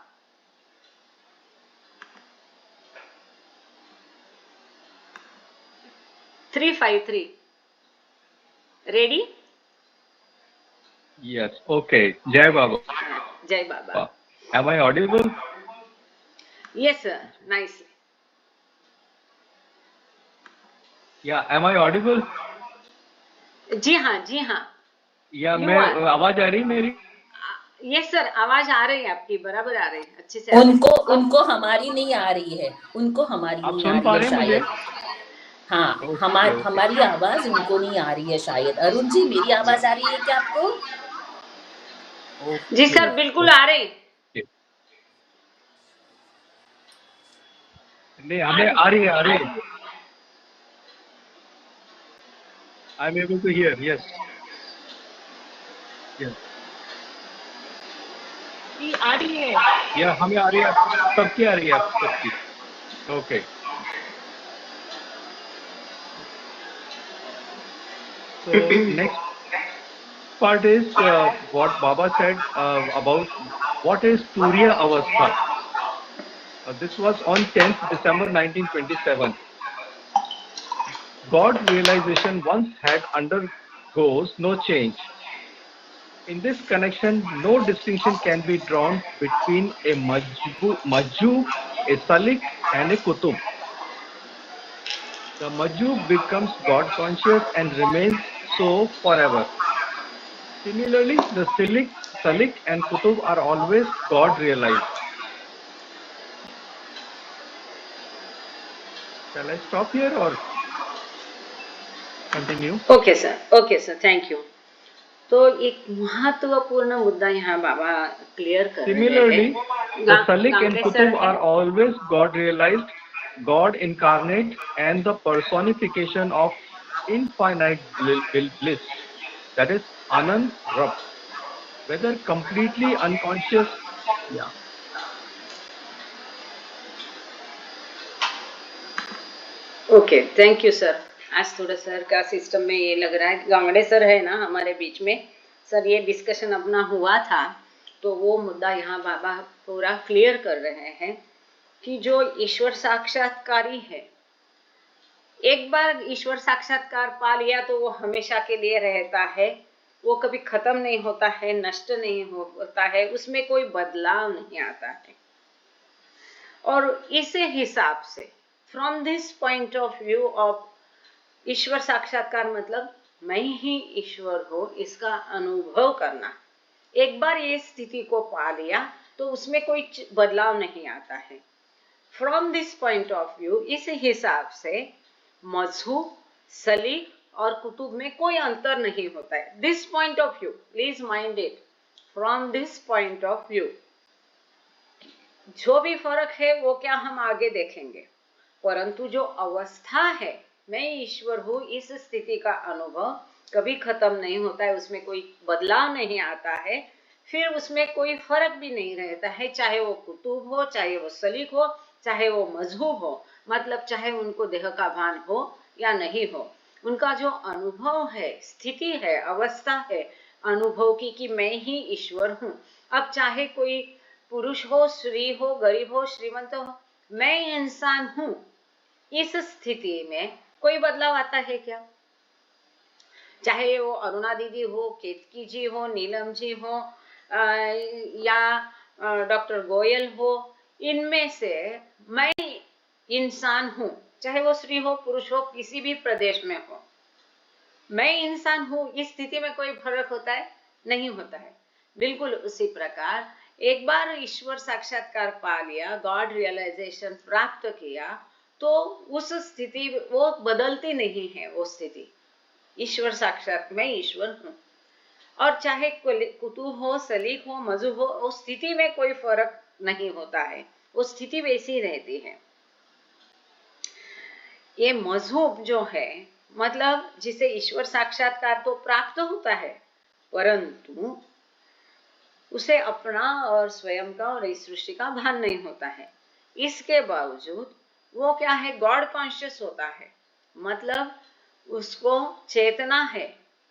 Ready? Yes. Okay. Jai Baba. जय बाबा। Am I audible? Yes sir, nice. Yeah. Am I audible? जी हाँ, जी हाँ। या You मैं are. आवाज आ रही मेरी? यस सर, आवाज आ रही है आपकी, बराबर आ रही है, अच्छे से। उनको हमारी नहीं आ रही है, उनको हमारी आप नहीं सुन आ पा रही है रहे हैं मुझे? शायद। हाँ, Okay. हमारी आवाज उनको नहीं आ रही है शायद। अरुण जी, मेरी आवाज आ रही है क्या आपको? जी सर, बिल्कुल आ रही। नहीं, हमें आ रही है। I am able to hear. Yes. Yes. जी आ रही है। या हमें आ रही है, सबकी आ रही है, सबकी। Okay. So next part is what Baba said about what is Turiya Avastha. This was on 10th December 1927. God realization once had undergoes no change. In this connection, no distinction can be drawn between a Majjub, a Salik, and a Kutub. The Majjub becomes God conscious and remains so forever. Similarly, the Salik and Kutub are always God realized. Shall I stop here or continue? Okay sir, thank you. तो एक महत्वपूर्ण मुद्दा यहाँ बाबा clear कर रहे Similarly, हैं। the Salik and गांगड़े sir Kutub are always God realized, God incarnate, and the personification of infinite bliss. That is Anand Rab. Whether completely unconscious, yeah. Okay, thank you sir. आज थोड़ा sir का system में ये लग रहा है, गांगड़े sir है ना हमारे बीच में, सर ये डिस्कशन अपना हुआ था तो वो मुद्दा यहाँ बाबा पूरा क्लियर कर रहे हैं कि जो ईश्वर साक्षात्कारी है, एक बार ईश्वर साक्षात्कार पा लिया तो वो हमेशा के लिए रहता है, वो कभी खत्म नहीं होता है, नष्ट नहीं होता है, उसमें कोई बदलाव नहीं आता है। और इस हिसाब से from this point of view of ईश्वर साक्षात्कार मतलब मैं ही ईश्वर हूँ, इसका अनुभव करना। एक बार ये स्थिति को पा लिया तो उसमें कोई बदलाव नहीं आता है। From this point of view, इस हिसाब से मजहूब, सलीक और कुतुब में कोई अंतर नहीं होता है। This point of view, please mind it, from this point of view जो भी फर्क है वो क्या हम आगे देखेंगे, परंतु जो अवस्था है मैं ईश्वर हूँ, इस स्थिति का अनुभव कभी खत्म नहीं होता है, उसमें कोई बदलाव नहीं आता है, फिर उसमें कोई फर्क भी नहीं रहता है, चाहे वो कुतुब हो, चाहे वो सलीक हो, चाहे वो मजहूब हो, मतलब चाहे उनको देह का भान हो या नहीं हो, उनका जो अनुभव है, स्थिति है, अवस्था है अनुभव की कि मैं ही ईश्वर हूँ। अब चाहे कोई पुरुष हो, स्त्री हो, गरीब हो, श्रीमंत हो, मैं इंसान हूँ, इस स्थिति में कोई बदलाव आता है क्या? चाहे वो अरुणा दीदी हो, केतकी जी हो, नीलम जी हो या डॉक्टर गोयल हो, इनमें से मैं इंसान हूँ, चाहे वो स्त्री हो, पुरुष हो, किसी भी प्रदेश में हो, मैं इंसान हूँ, इस स्थिति में कोई फर्क होता है? नहीं होता है। बिल्कुल उसी प्रकार एक बार ईश्वर साक्षात्कार पा लिया, गॉड रियलाइजेशन प्राप्त किया, तो उस स्थिति वो बदलती नहीं है। वो स्थिति ईश्वर साक्षात मैं ईश्वर हूँ, और चाहे कुतुब हो, सलीक हो, मजहूब हो, उस स्थिति में कोई फर्क नहीं होता है, वो स्थिति वैसी रहती है। ये मजहूब जो है मतलब जिसे ईश्वर साक्षात्कार तो प्राप्त होता है, परंतु उसे अपना और स्वयं का और इस सृष्टि का भान नहीं होता है। इसके बावजूद वो क्या है, गॉड कॉन्शियस होता है, मतलब उसको चेतना है।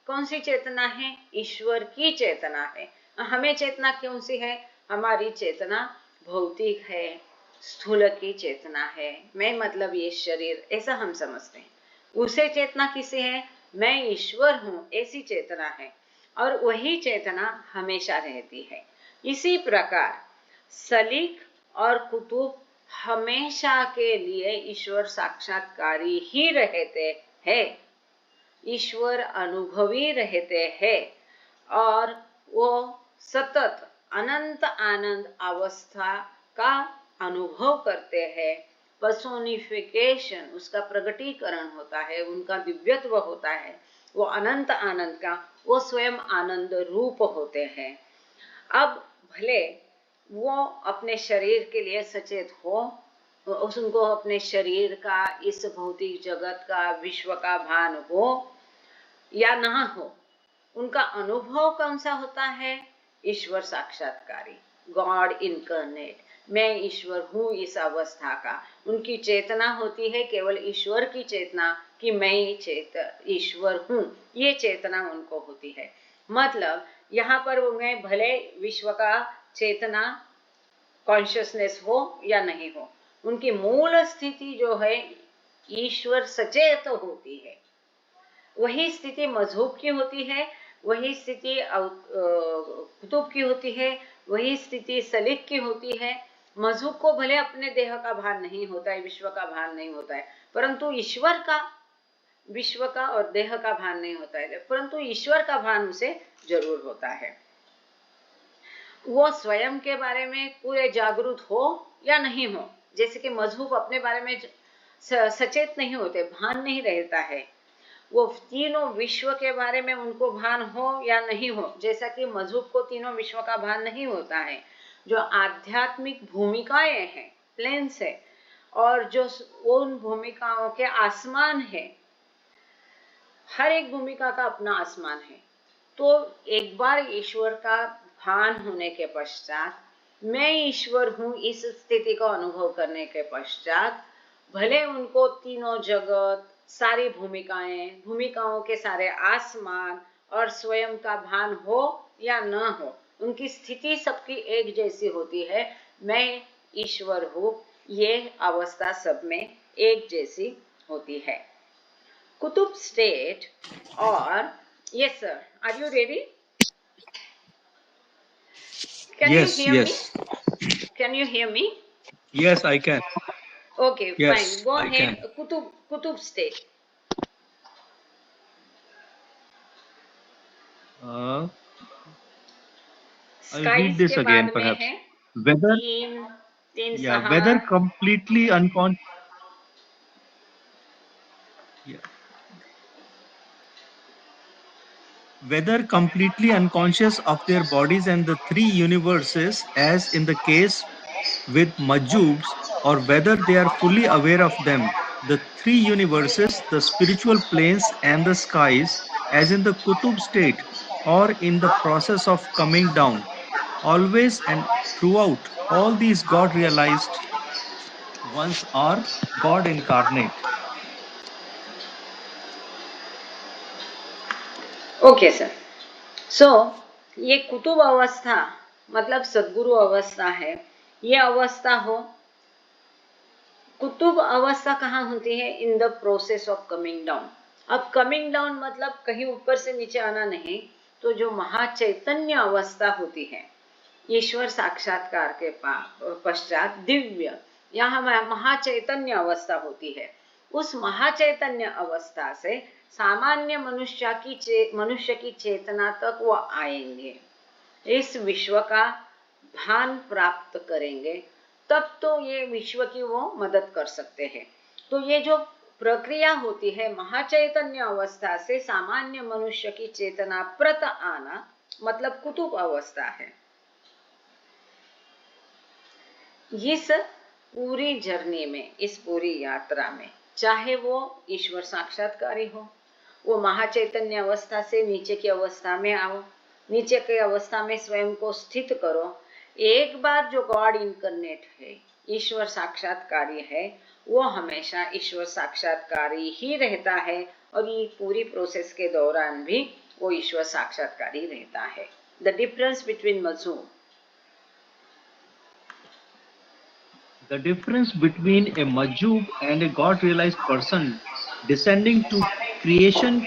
कौन सी चेतना है? ईश्वर की चेतना है। हमें चेतना कौन सी है? हमारी चेतना भौतिक है, स्थूल की चेतना है, मैं मतलब ये शरीर, ऐसा हम समझते हैं। उसे चेतना किसे है? मैं ईश्वर हूँ, ऐसी चेतना है, और वही चेतना हमेशा रहती है। इसी प्रकार सलीक और कुतुब हमेशा के लिए ईश्वर साक्षात्कारी ही रहते हैं, ईश्वर अनुभवी रहते हैं, और वो सतत अनंत आनंद अवस्था का अनुभव करते हैं। पर्सोनिफिकेशन, उसका प्रगटीकरण होता है, उनका दिव्यत्व होता है, वो अनंत आनंद का, वो स्वयं आनंद रूप होते हैं। अब भले वो अपने शरीर के लिए सचेत हो, उनको अपने शरीर का, इस भौतिक जगत का, विश्व का भान हो या ना हो, उनका अनुभव कौन सा होता है? ईश्वर साक्षात्कारी, गॉड इनकर्नेट, मैं ईश्वर हूँ, इस अवस्था का। उनकी चेतना होती है केवल ईश्वर की चेतना कि मैं ईश्वर हूँ, ये चेतना उनको होती है। मतलब यहाँ पर उन्हें भले विश्व का चेतना कॉन्शियसनेस हो या नहीं हो, उनकी मूल स्थिति जो है ईश्वर सचेत होती है। वही स्थिति मजहूब की होती है, वही स्थिति कुतुब की होती है, वही स्थिति सलीक की होती है। मजहूब को भले अपने देह का भान नहीं होता है, विश्व का भान नहीं होता है, परंतु ईश्वर का, विश्व का और देह का भान नहीं होता है, परंतु ईश्वर का भान उसे जरूर होता है। वो स्वयं के बारे में पूरे जागरूक हो या नहीं हो, जैसे कि मजहूब अपने बारे में सचेत नहीं होते, भान नहीं रहता है, वो तीनों विश्व के बारे में उनको भान हो या नहीं हो, जैसा कि मजहब को तीनों विश्व का भान नहीं होता है, जो आध्यात्मिक भूमिकाएं हैं, प्लेन्स है, और जो उन भूमिकाओं के आसमान है, हर एक भूमिका का अपना आसमान है। तो एक बार ईश्वर का भान होने के पश्चात, मैं ईश्वर हूँ इस स्थिति को अनुभव करने के पश्चात, भले उनको तीनों जगत, सारी भूमिकाओं के सारे आसमान और स्वयं का भान हो या न हो, उनकी स्थिति सबकी एक जैसी होती है। मैं ईश्वर हूँ, ये अवस्था सब में एक जैसी होती है। कुतुब स्टेट और yes sir, are you ready? Can you Yes, hear me? yes. Can you hear me? Yes, I can. Okay, Yes, fine. Go I ahead. can. Kutub state. I'll Skies read this के again, बाद में perhaps. है Whether, तीन yeah, whether सहा, completely unconscious, yeah, whether completely unconscious of their bodies and the three universes, as in the case with Majubs, or whether they are fully aware of them, the three universes, the spiritual planes and the skies, as in the Kutub state, or in the process of coming down. Always and throughout, all these God realized ones are God incarnate. Okay sir. So ये कुतुब अवस्था मतलब सद्गुरु अवस्था है। ये अवस्था हो, कुतुब अवस्था कहाँ होती है? In the process of coming down. अब कमिंग डाउन मतलब कहीं ऊपर से नीचे आना नहीं, तो जो महाचैतन्य अवस्था होती है ईश्वर साक्षात्कार के पश्चात दिव्य, यहाँ महाचैतन्य अवस्था होती है। उस महाचैतन्य अवस्था से सामान्य मनुष्य की चेतना तक वो आएंगे, इस विश्व का भान प्राप्त करेंगे, तब तो ये विश्व की वो मदद कर सकते हैं। तो ये जो प्रक्रिया होती है महाचैतन्य अवस्था से सामान्य मनुष्य की चेतना प्रत आना, मतलब कुतुब अवस्था है। इस पूरी जर्नी में, इस पूरी यात्रा में, चाहे वो ईश्वर साक्षात्कारी हो, वो महाचैतन्य अवस्था से नीचे की अवस्था में आओ, नीचे की अवस्था में स्वयं को स्थित करो। एक बार जो गॉड इनकर्नेट है, ईश्वर साक्षात्कारी है, वो हमेशा ईश्वर साक्षात्कारी ही रहता है, और ये पूरी प्रोसेस के दौरान भी वो ईश्वर साक्षात्कारी रहता है। द डिफरेंस बिटवीन मजहूम, The difference between a Majub and a God-realized person descending to creation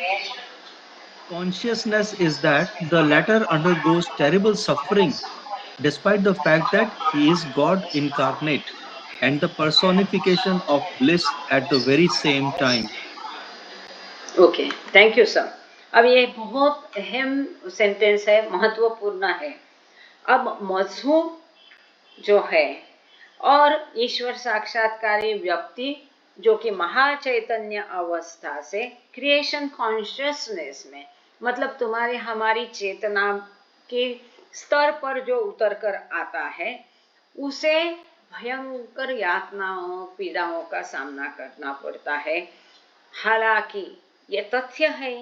consciousness is that the latter undergoes terrible suffering despite the fact that he is God incarnate and the personification of bliss at the very same time. Okay, thank you sir. अब ये बहुत अहम sentence है, महत्वपूर्ण है। अब मजहूब जो है और ईश्वर साक्षात्कारी व्यक्ति जो कि महाचैतन्य अवस्था से क्रिएशन कॉन्शियसनेस में, मतलब तुम्हारी हमारी चेतना के स्तर पर जो उतर कर आता है, उसे भयंकर यातनाओं, पीड़ाओं का सामना करना पड़ता है। हालांकि ये तथ्य है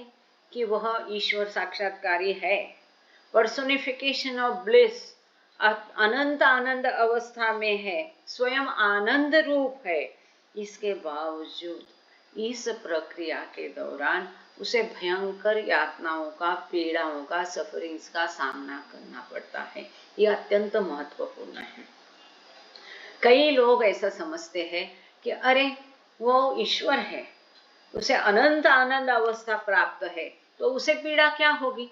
कि वह ईश्वर साक्षात्कारी है, पर्सोनिफिकेशन ऑफ ब्लिस, अनंत आनंद अवस्था में है, स्वयं आनंद रूप है, इसके बावजूद इस प्रक्रिया के दौरान उसे भयंकर यातनाओं का, पीड़ाओं का, सफरिंग्स का सामना करना पड़ता है। यह अत्यंत महत्वपूर्ण है। कई लोग ऐसा समझते हैं कि अरे वो ईश्वर है, उसे अनंत आनंद अवस्था प्राप्त है, तो उसे पीड़ा क्या होगी।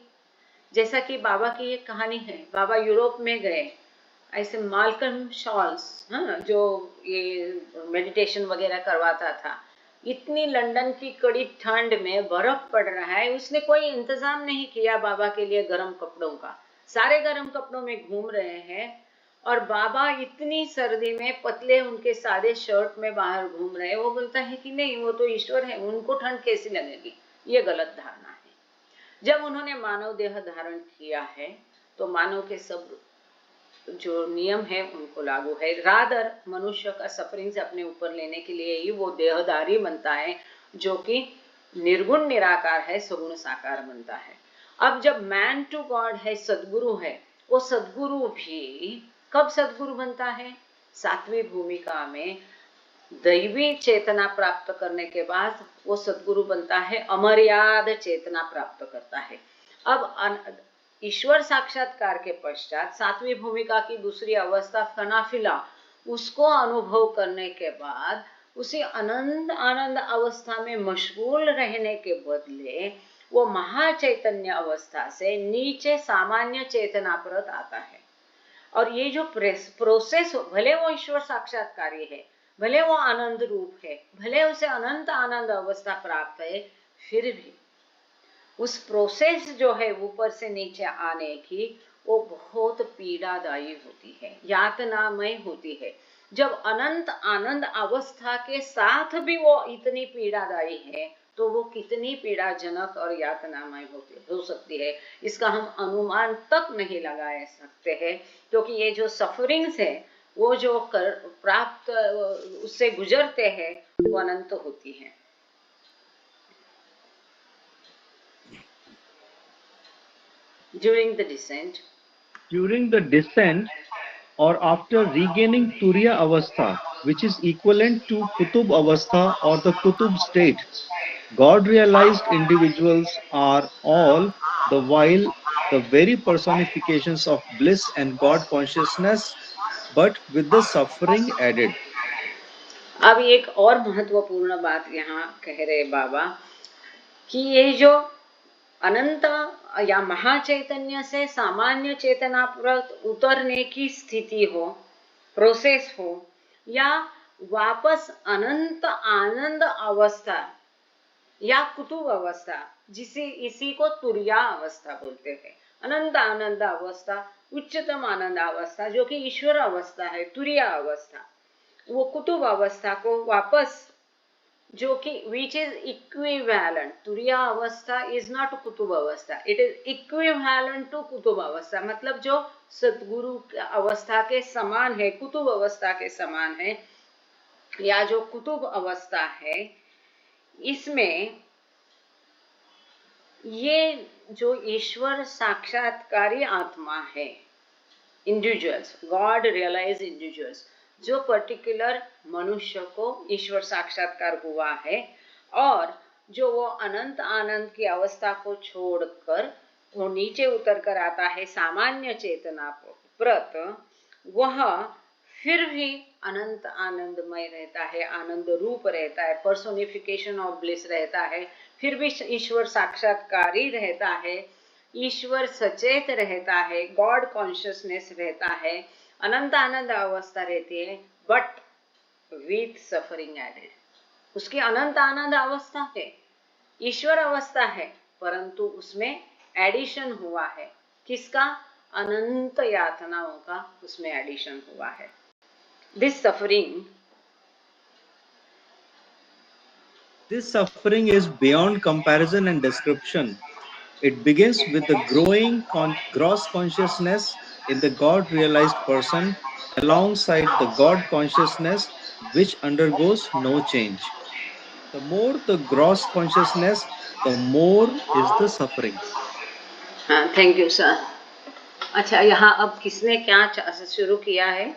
जैसा कि बाबा की एक कहानी है, बाबा यूरोप में गए, ऐसे माल्कम शॉल्स, जो ये मेडिटेशन वगैरह करवाता था, इतनी लंदन की कड़ी ठंड में बर्फ पड़ रहा है, उसने कोई इंतजाम नहीं किया बाबा के लिए गर्म कपड़ों का, सारे गर्म कपड़ों में घूम रहे हैं, और बाबा इतनी सर्दी में पतले उनके सादे शर्ट में बाहर घूम रहे हैं। वो बोलता है कि नहीं, वो तो ईश्वर है, उनको ठंड कैसी लगेगी। ये गलत धारणा है। जब उन्होंने मानव देह धारण किया है तो मानव के सब जो नियम है उनको लागू है। रादर मनुष्य का सफरिंग से अपने ऊपर लेने के लिए ही वो देहधारी बनता है, जो कि निर्गुण निराकार है, सगुण साकार बनता है। अब जब मैन टू गॉड है, सदगुरु है, वो सदगुरु भी कब सदगुरु बनता है? सातवीं भूमिका में दैवी चेतना प्राप्त करने के बाद वो सदगुरु बनता है, अमर्याद चेतना प्राप्त करता है। अब ईश्वर साक्षात्कार के पश्चात सातवीं भूमिका की दूसरी अवस्था फनाफिला, उसको अनुभव करने के बाद उसी अनंत आनंद अवस्था में मशगूल रहने के बदले वो महाचैतन्य अवस्था से नीचे सामान्य चेतना पर आता है। और ये जो प्रोसेस, भले वो ईश्वर साक्षात्कारी है, भले वो आनंद रूप है, भले उसे अनंत आनंद अवस्था प्राप्त है, फिर भी उस प्रोसेस जो है ऊपर से नीचे आने की, वो बहुत पीड़ादायी होती है, यातनामय होती है। जब अनंत आनंद अवस्था के साथ भी वो इतनी पीड़ादायी है, तो वो कितनी पीड़ाजनक और यातनामय हो सकती है, इसका हम अनुमान तक नहीं लगा सकते हैं। क्योंकि ये जो सफरिंग्स है, वो जो प्राप्त उससे गुजरते हैं, वो अनंत होती है। During the descent or after regaining Turiya Avastha, which is equivalent to Kutub Avastha or the Kutub state, God realized individuals are all the while the very personifications of bliss and God consciousness, but with the suffering added. अब एक और महत्वपूर्ण बात यहाँ कह रहे बाबा कि ये जो अनंत या महाचैतन्य से सामान्य चेतना पर उतरने की स्थिति हो, प्रोसेस हो, या वापस अनंत आनंद अवस्था या कुतुब अवस्था, इसी को तुरिया अवस्था बोलते हैं। अनंत आनंद अवस्था, उच्चतम आनंद अवस्था जो कि ईश्वर अवस्था है, तुरिया अवस्था, वो कुतुब अवस्था को वापस, जो कि विच इज इक्विवेलेंट, तुरिया अवस्था इज नॉट कुतुब अवस्था, इट इज इक्विवेलेंट टू कुतुब अवस्था, मतलब जो सतगुरु अवस्था के समान है, कुतुब अवस्था के समान है, या जो कुतुब अवस्था है, इसमें ये जो ईश्वर साक्षात्कारी आत्मा है, इंडिविजुअल्स, गॉड रियलाइज इंडिविजुअल्स, जो पर्टिकुलर मनुष्य को ईश्वर साक्षात्कार हुआ है और जो वो अनंत आनंद की अवस्था को छोड़कर वो नीचे उतर कर आता है सामान्य चेतना प्रत, वह फिर भी अनंत आनंदमय रहता है, आनंद रूप रहता है, पर्सोनिफिकेशन ऑफ ब्लिस रहता है, फिर भी ईश्वर साक्षात्कारी रहता है, ईश्वर सचेत रहता है, गॉड कॉन्शियसनेस रहता है, अनंत आनंद अवस्था रहती है, बट विथ सफरिंग एडेड। उसकी अनंत आनंद अवस्था है, ईश्वर अवस्था है, परंतु उसमें एडिशन हुआ है, किसका? अनंत यातनाओं का उसमें एडिशन हुआ है। This suffering is beyond comparison and description. It begins with the growing gross consciousness in the God realized person alongside the God consciousness which undergoes no change. The more the gross consciousness, the more is the suffering. हाँ, thank you sir. अच्छा, यहाँ अब किसने क्या शुरू किया है?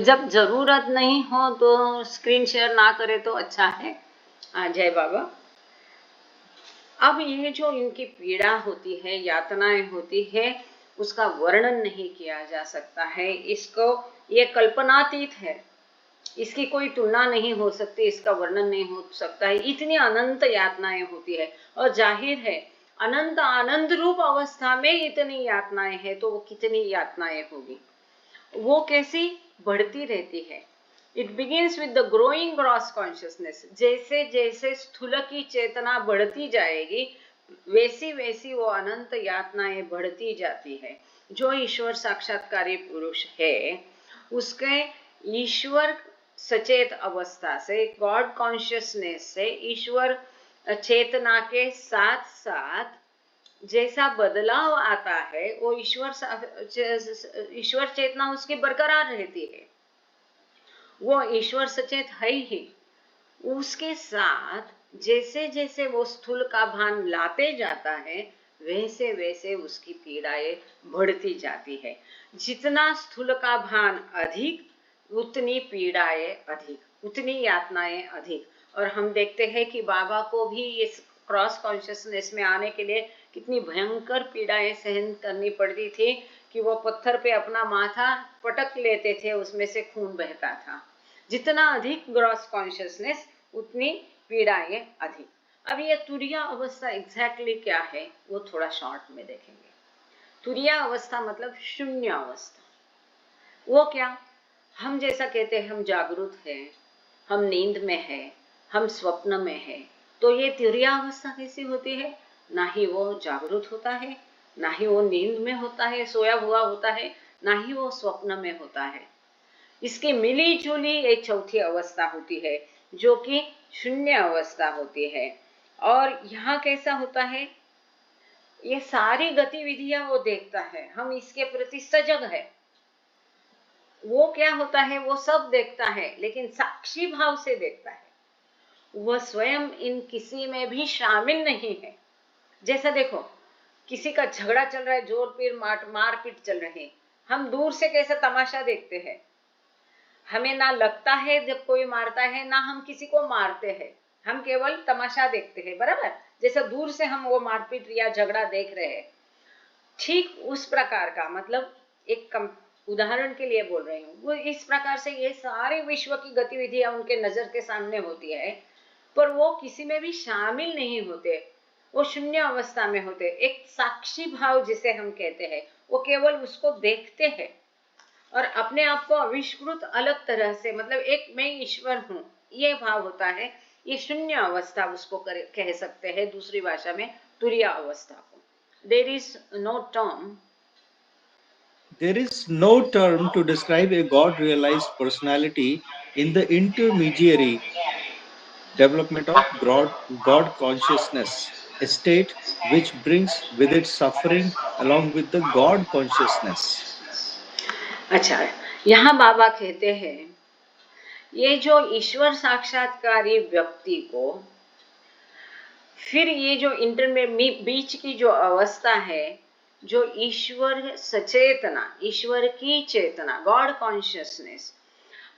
जब जरूरत नहीं हो तो स्क्रीन शेयर ना करे तो अच्छा है। जय बाबा। अब ये जो इनकी पीड़ा होती है, यातनाएं होती है, उसका वर्णन नहीं किया जा सकता है। इसको, ये कल्पनातीत है, इसकी कोई तुलना नहीं हो सकती, इसका वर्णन नहीं हो सकता है। इतनी अनंत यातनाएं होती है और जाहिर है अनंत आनंद रूप अवस्था में इतनी यातनाएं हैं, तो वो कितनी यातनाएं होगी, वो कैसी बढ़ती रहती है। It begins with the growing gross consciousness. जैसे जैसे स्थूल की चेतना बढ़ती जाएगी, वैसी वैसी वो अनंत यातनाएं बढ़ती जाती है। जो ईश्वर साक्षात्कारी पुरुष है, उसके ईश्वर सचेत अवस्था से, गॉड कॉन्शियसनेस से ईश्वर चेतना के साथ साथ जैसा बदलाव आता है वो ईश्वर चेतना उसकी बरकरार रहती है। वो ईश्वर सचेत है ही, उसके साथ जैसे जैसे वो स्थूल का भान लाते जाता है वैसे वैसे उसकी पीड़ाएं बढ़ती जाती है। जितना स्थूल का भान अधिक उतनी पीड़ाएं अधिक, उतनी यातनाएं अधिक। और हम देखते हैं कि बाबा को भी इस क्रॉस कॉन्शियसनेस में आने के लिए कितनी भयंकर पीड़ाएं सहन करनी पड़ती थी कि वो पत्थर पे अपना माथा पटक लेते थे, उसमें से खून बहता था। जितना अधिक ग्रॉस कॉन्शियसनेस उतनी पीड़ाएं अधिक। अब ये तुरिया अवस्था एग्जैक्टली क्या है वो थोड़ा शॉर्ट में देखेंगे। तुरिया अवस्था मतलब शून्य अवस्था। वो क्या? हम जैसा कहते हैं हम जागरूक हैं, हम नींद में हैं, हम स्वप्न में हैं, तो ये तुरिया अवस्था कैसी होती है? ना ही वो जागरूक होता है, ना ही वो नींद में होता है, सोया हुआ होता है, ना ही वो स्वप्न में होता है। इसकी मिली जुली एक चौथी अवस्था होती है जो कि शून्य अवस्था होती है। और यहाँ कैसा होता है? ये सारी गतिविधियां वो देखता है, हम इसके प्रति सजग है। वो क्या होता है? वो सब देखता है लेकिन साक्षी भाव से देखता है। वह स्वयं इन किसी में भी शामिल नहीं है। जैसा देखो किसी का झगड़ा चल रहा है, जोर पीर मारपीट चल रही, हम दूर से कैसा तमाशा देखते हैं। हमें ना लगता है जब कोई मारता है, ना हम किसी को मारते हैं, हम केवल तमाशा देखते हैं, बराबर। जैसा दूर से हम वो मारपीट या झगड़ा देख रहे हैं, ठीक उस प्रकार का, मतलब एक उदाहरण के लिए बोल रही हूँ, वो इस प्रकार से ये सारे विश्व की गतिविधियां उनके नजर के सामने होती है, पर वो किसी में भी शामिल नहीं होते, वो शून्य अवस्था में होते। एक साक्षी भाव जिसे हम कहते हैं, वो केवल उसको देखते हैं और अपने आप को आविष्कृत अलग तरह से, मतलब एक मैं ईश्वर हूँ, ये भाव होता है। ये शून्य अवस्था उसको कह सकते हैं, दूसरी भाषा में तुरिया अवस्था को। There is no term to describe a God realized personality in the intermediary development of God consciousness, a state which brings with it suffering along with the God consciousness. अच्छा, यहाँ बाबा कहते हैं ये जो ईश्वर साक्षात्कारी व्यक्ति को फिर ये जो बीच की जो अवस्था है, जो ईश्वर सचेतना, ईश्वर की चेतना, गॉड कॉन्शियसनेस,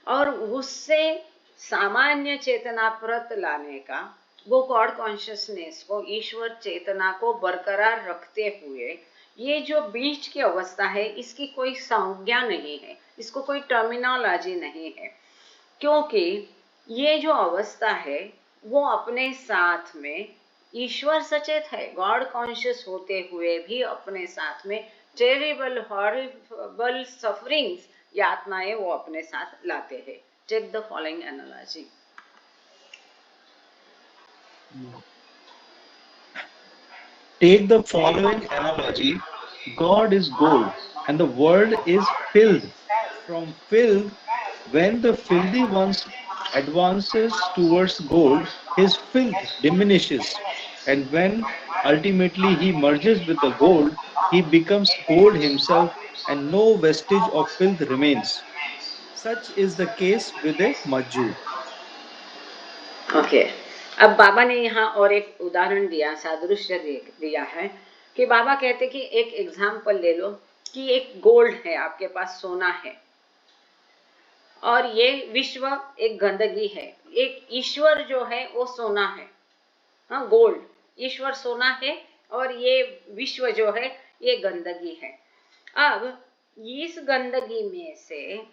और उससे सामान्य चेतना प्रत लाने का, वो गॉड कॉन्शियसनेस को, ईश्वर चेतना को बरकरार रखते हुए ये जो बीच की अवस्था है, इसकी कोई संज्ञा नहीं है, इसको कोई टर्मिनोलॉजी नहीं है, क्योंकि ये जो अवस्था है वो अपने साथ में ईश्वर सचेत है, गॉड कॉन्शियस होते हुए भी अपने साथ में टेरिबल हॉरिबल सफरिंग्स, यातनाएं वो अपने साथ लाते हैं। Take the following analogy. Take the following analogy. God is gold and the world is filled. From filled, when the filthy one advances towards gold, his filth diminishes, and when ultimately he merges with the gold, he becomes gold himself and no vestige of filth remains. Such is the case with a majju. Okay. अब बाबा ने यहाँ और एक उदाहरण दिया, सादृश्य दिया है कि बाबा कहते कि एक एग्जाम्पल ले लो कि एक गोल्ड है आपके पास, सोना है, और ये विश्व एक गंदगी है। एक ईश्वर जो है वो सोना है, हाँ, गोल्ड, ईश्वर सोना है और ये विश्व जो है ये गंदगी है। अब इस गंदगी में से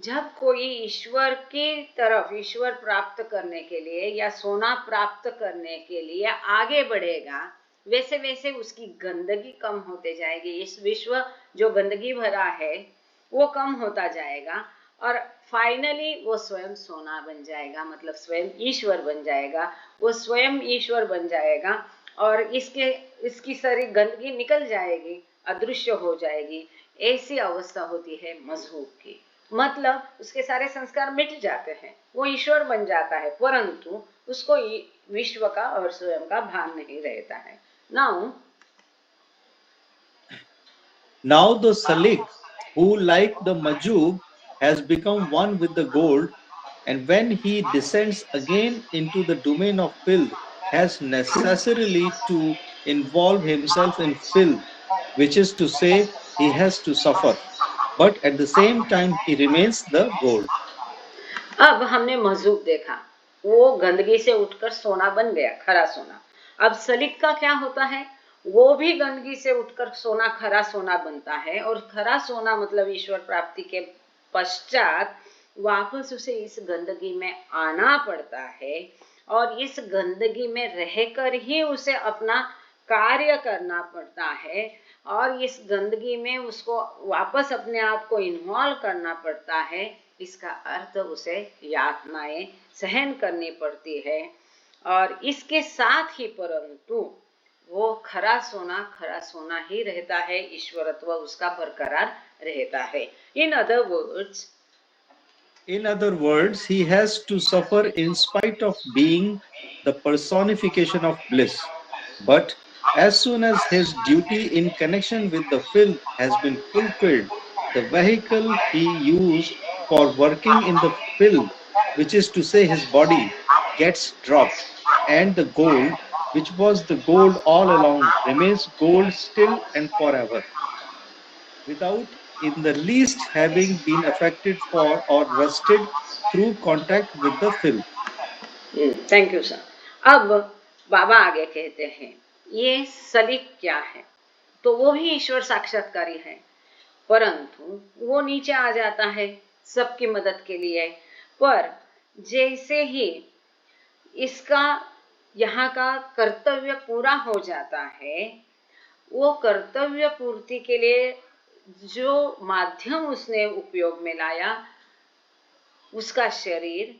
जब कोई ईश्वर की तरफ, ईश्वर प्राप्त करने के लिए या सोना प्राप्त करने के लिए आगे बढ़ेगा, वैसे वैसे उसकी गंदगी कम होते जाएगी। इस विश्व जो गंदगी भरा है वो कम होता जाएगा और फाइनली वो स्वयं सोना बन जाएगा, मतलब स्वयं ईश्वर बन जाएगा। वो स्वयं ईश्वर बन जाएगा और इसकी सारी गंदगी निकल जाएगी, अदृश्य हो जाएगी। ऐसी अवस्था होती है मजहूब की। मतलब उसके सारे संस्कार मिट जाते हैं, वो ईश्वर बन जाता है, परंतु उसको विश्व का और स्वयं का भान नहीं रहता है। Now the Salik, who like the Majub has become one with the gold, and when he descends again into the domain of filth, has necessarily to involve himself in filth, which is to say, he has to suffer, but at the same time he remains the gold. अब हमने मजूब देखा, वो गंदगी से उठकर सोना बन गया, खरा सोना। अब सलिक का क्या होता है, वो भी गंदगी से उठकर सोना, खरा सोना बनता है, और खरा सोना मतलब ईश्वर प्राप्ति के पश्चात वापस उसे इस गंदगी में आना पड़ता है, और इस गंदगी में रहकर ही उसे अपना कार्य करना पड़ता है, और इस गंदगी में उसको वापस अपने आप को इन्वॉल्व करना पड़ता है। इसका अर्थ उसे यातनाएं सहन करनी पड़ती है, और इसके साथ ही परंतु वो खरा सोना ही रहता है, ईश्वरत्व उसका बरकरार रहता है। In other words, he has to suffer in spite of being the personification of bliss. But as soon as his duty in connection with the filth has been fulfilled, the vehicle he used for working in the filth, which is to say his body, gets dropped, and the gold, which was the gold all along, remains gold still and forever, without in the least having been affected for or rusted through contact with the filth. Thank you sir. अब बाबा आगे कहते हैं, ये सलिक क्या है, तो वो भी ईश्वर साक्षात्कारी है, परंतु वो नीचे आ जाता है सबकी मदद के लिए। पर जैसे ही इसका यहाँ का कर्तव्य पूरा हो जाता है, वो कर्तव्य पूर्ति के लिए जो माध्यम उसने उपयोग में लाया, उसका शरीर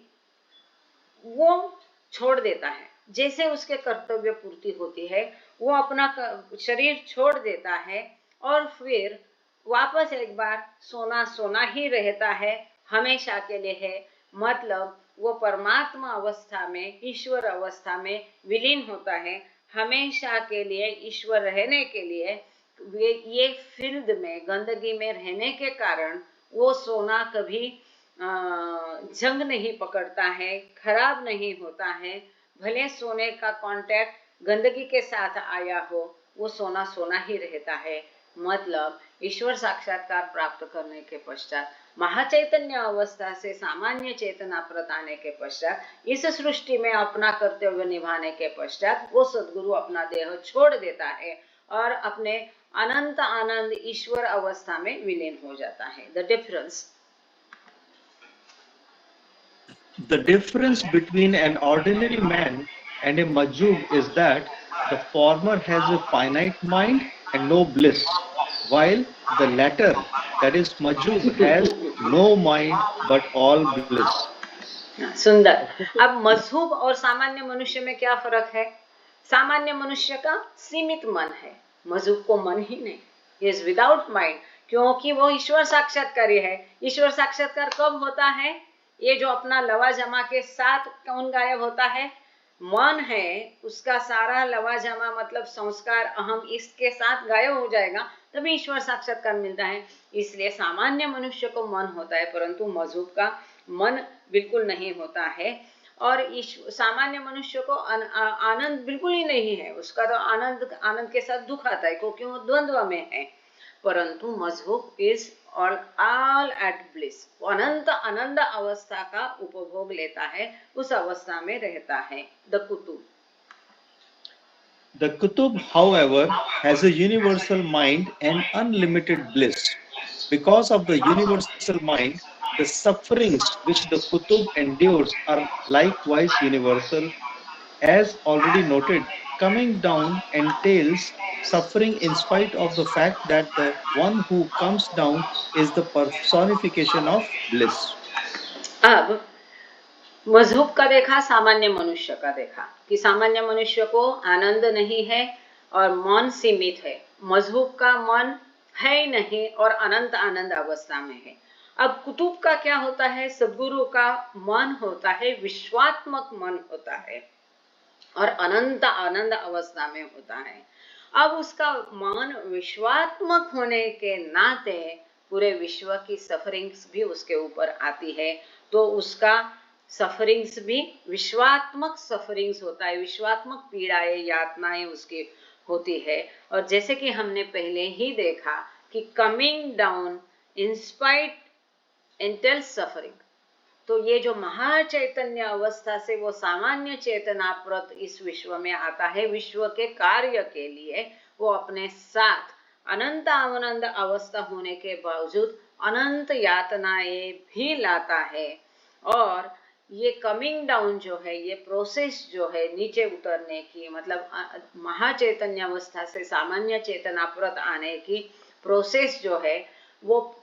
वो छोड़ देता है। जैसे उसके कर्तव्य पूर्ति होती है, वो अपना शरीर छोड़ देता है, और फिर वापस एक बार सोना ही रहता है, हमेशा के लिए है। मतलब वो परमात्मा अवस्था में, ईश्वर अवस्था में विलीन होता है, हमेशा के लिए ईश्वर रहने के लिए। ये फिल्द में, गंदगी में रहने के कारण वो सोना कभी जंग नहीं पकड़ता है, खराब नहीं होता है। भले सोने का कांटेक्ट गंदगी के साथ आया हो, वो सोना ही रहता है। मतलब ईश्वर साक्षात्कार प्राप्त करने के पश्चात, महाचैतन्य अवस्था से सामान्य चेतना प्रताने के पश्चात, इस सृष्टि में अपना कर्तव्य निभाने के पश्चात वो सद्गुरु अपना देह छोड़ देता है और अपने अनंत आनंद ईश्वर अवस्था में विलीन हो जाता है। The difference between an ordinary man and a Majub is that the former has a finite mind and no bliss, while the latter, that is Majub, has no mind but all bliss. सुंदर। अब मजहूब और सामान्य मनुष्य में क्या फर्क है? सामान्य मनुष्य का सीमित मन है, मजहूब को मन ही नहीं, he is without mind, क्योंकि वो ईश्वर साक्षात्कारी है। ईश्वर साक्षात्कार कब होता है? ये जो अपना लवाजमा के साथ कौन गायब होता है? मन है, उसका सारा लवाजमा मतलब संस्कार, अहम, इसके साथ गायब हो जाएगा, तभी ईश्वर साक्षात्कार मिलता है। इसलिए सामान्य मनुष्य को मन होता है, परंतु मजहूब का मन बिल्कुल नहीं होता है। और सामान्य मनुष्य को आनंद बिल्कुल ही नहीं है, उसका तो आनंद के साथ दुख आता है, क्योंकि वो द्वंद्व में है। परंतु मजहूब इज ऑल एट ब्लिस, अनंत आनंद अवस्था का उपभोग लेता है, उस अवस्था में रहता है। The Qutub, however, has a universal mind and unlimited bliss. Because of the universal mind, the sufferings which the Qutub endures are likewise universal. As already noted, coming down entails suffering in spite of the fact that the one who comes down is the personification of bliss. अब मजहूब का देखा, सामान्य मनुष्य का देखा कि सामान्य मनुष्य को आनंद नहीं है और मन सीमित है। मजहूब का मन है ही नहीं और अनंत आनंद अवस्था में है। अब कुतुब का क्या होता है, सद्गुरु का मन होता है, विश्वात्मक मन होता है और अनंत आनंद अवस्था में होता है। अब उसका मन विश्वात्मक होने के नाते पूरे विश्व की सफरिंग्स भी उसके ऊपर आती है, तो उसका सफरिंग्स भी विश्वात्मक सफरिंग्स होता है, विश्वात्मक पीड़ाएं यातनाएं उसकी होती है। और जैसे कि हमने पहले ही देखा कि coming down in spite intense suffering, तो ये जो महाचैतन्य अवस्था से वो सामान्य चेतनाप्रत इस विश्व में आता है, विश्व के कार्य के लिए वो अपने साथ अनंत आनंद अवस्था होने के बावजूद अनंत यातनाएं भी लाता है। और ये कमिंग डाउन जो है, ये प्रोसेस जो है नीचे उतरने की, मतलब महाचैतन्य अवस्था से सामान्य चेतनाप्रत आने की प्रोसेस जो है, वो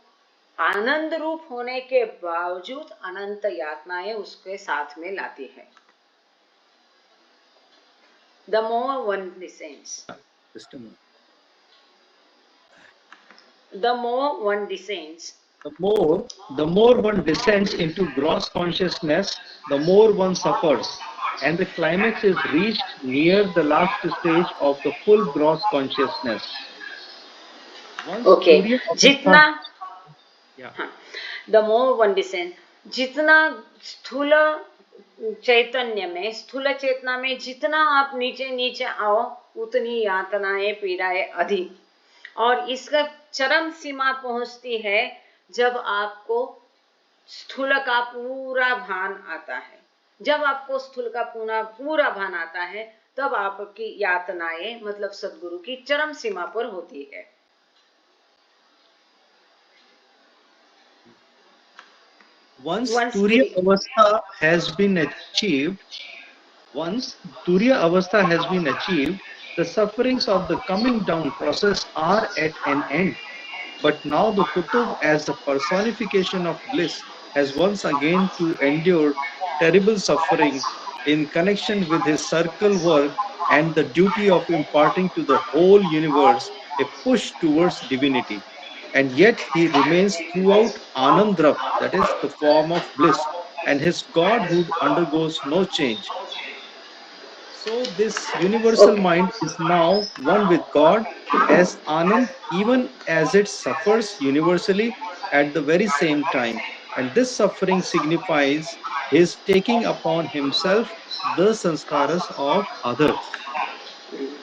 आनंद रूप होने के बावजूद अनंत यातनाएं उसके साथ में लाती है। The more one descends, Just a moment. the more one descends, The more one descends into gross consciousness, the more one suffers, and the climax is reached near the last stage of the full gross consciousness. Once okay, Turiya Avastha- जितना Yeah. the more one descends, जितना स्थूल चैतन्य में, स्थूल चेतना में जितना आप नीचे नीचे आओ, उतनी यातनाएं पीड़ाएं अधिक। और इसका चरम सीमा पहुंचती है जब आपको स्थूल का पूरा भान आता है। जब आपको स्थूल का पूरा भान आता है, तब आपकी यातनाएं मतलब सद्गुरु की चरम सीमा पर होती है। Once Once Turiya Turiya- Avastha has been achieved, the sufferings of the coming down process are at an end. But now the Kutub, as the personification of bliss, has once again to endure terrible suffering in connection with his circle work and the duty of imparting to the whole universe a push towards divinity. And yet he remains throughout Anandrap, that is the form of bliss, and his godhood undergoes no change. So this universal Okay. mind is now one with God as Anand, even as it suffers universally at the very same time. And this suffering signifies his taking upon himself the sanskaras of others.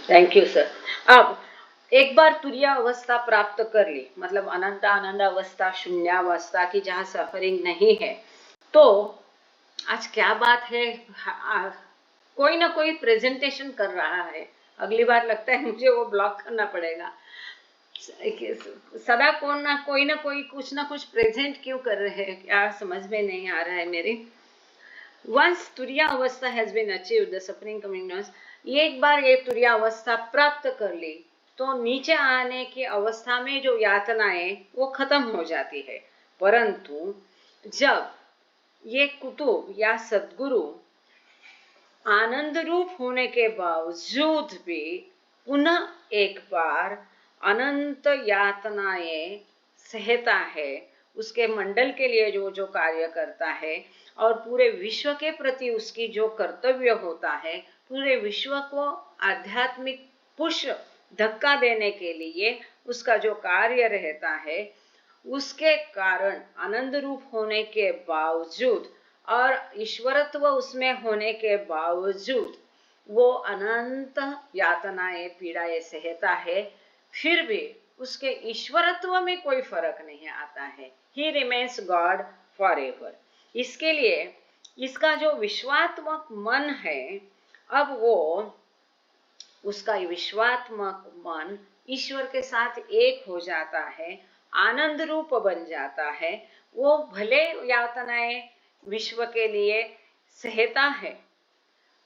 Thank you sir. अब एक बार तुरीय अवस्था प्राप्त कर ली, मतलब अनंत आनंद अवस्था, शून्यावस्था की जहाँ सफरिंग नहीं है, तो आज क्या बात है, कोई ना कोई प्रेजेंटेशन कर रहा है। अगली बार लगता है मुझे वो ब्लॉक करना पड़ेगा। सदा कोई ना कोई कुछ ना कुछ प्रेजेंट क्यों कर रहे हैं, क्या समझ में नहीं आ रहा है मेरी। Once तुरीय अवस्था has been achieved, the suffering coming down, एक बार ये तुरीय अवस्था प्राप्त कर ली, तो नीचे आने की अवस्था में जो यातनाएं वो खत्म हो जाती है। परंतु जब ये कुतुब या सद्गुरु आनंद रूप होने के बावजूद भी पुनः एक बार अनंत यातनाएं सहता है, उसके मंडल के लिए जो कार्य करता है और पूरे विश्व के प्रति उसकी जो कर्तव्य होता है, पूरे विश्व को आध्यात्मिक पुश धक्का देने के लिए उसका जो कार्य रहता है, उसके कारण आनंद रूप होने के बावजूद और ईश्वरत्व उसमें होने के बावजूद वो अनंत यातनाएं पीड़ाएं सहता है, फिर भी उसके ईश्वरत्व में कोई फर्क नहीं आता है। ही रिमेन्स गॉड फॉर एवर। इसके लिए इसका जो विश्वात्मक मन है, अब वो उसका विश्वात्मक मन ईश्वर के साथ एक हो जाता है, आनंद रूप बन जाता है। वो भले यातनाएं विश्व के लिए सहता है,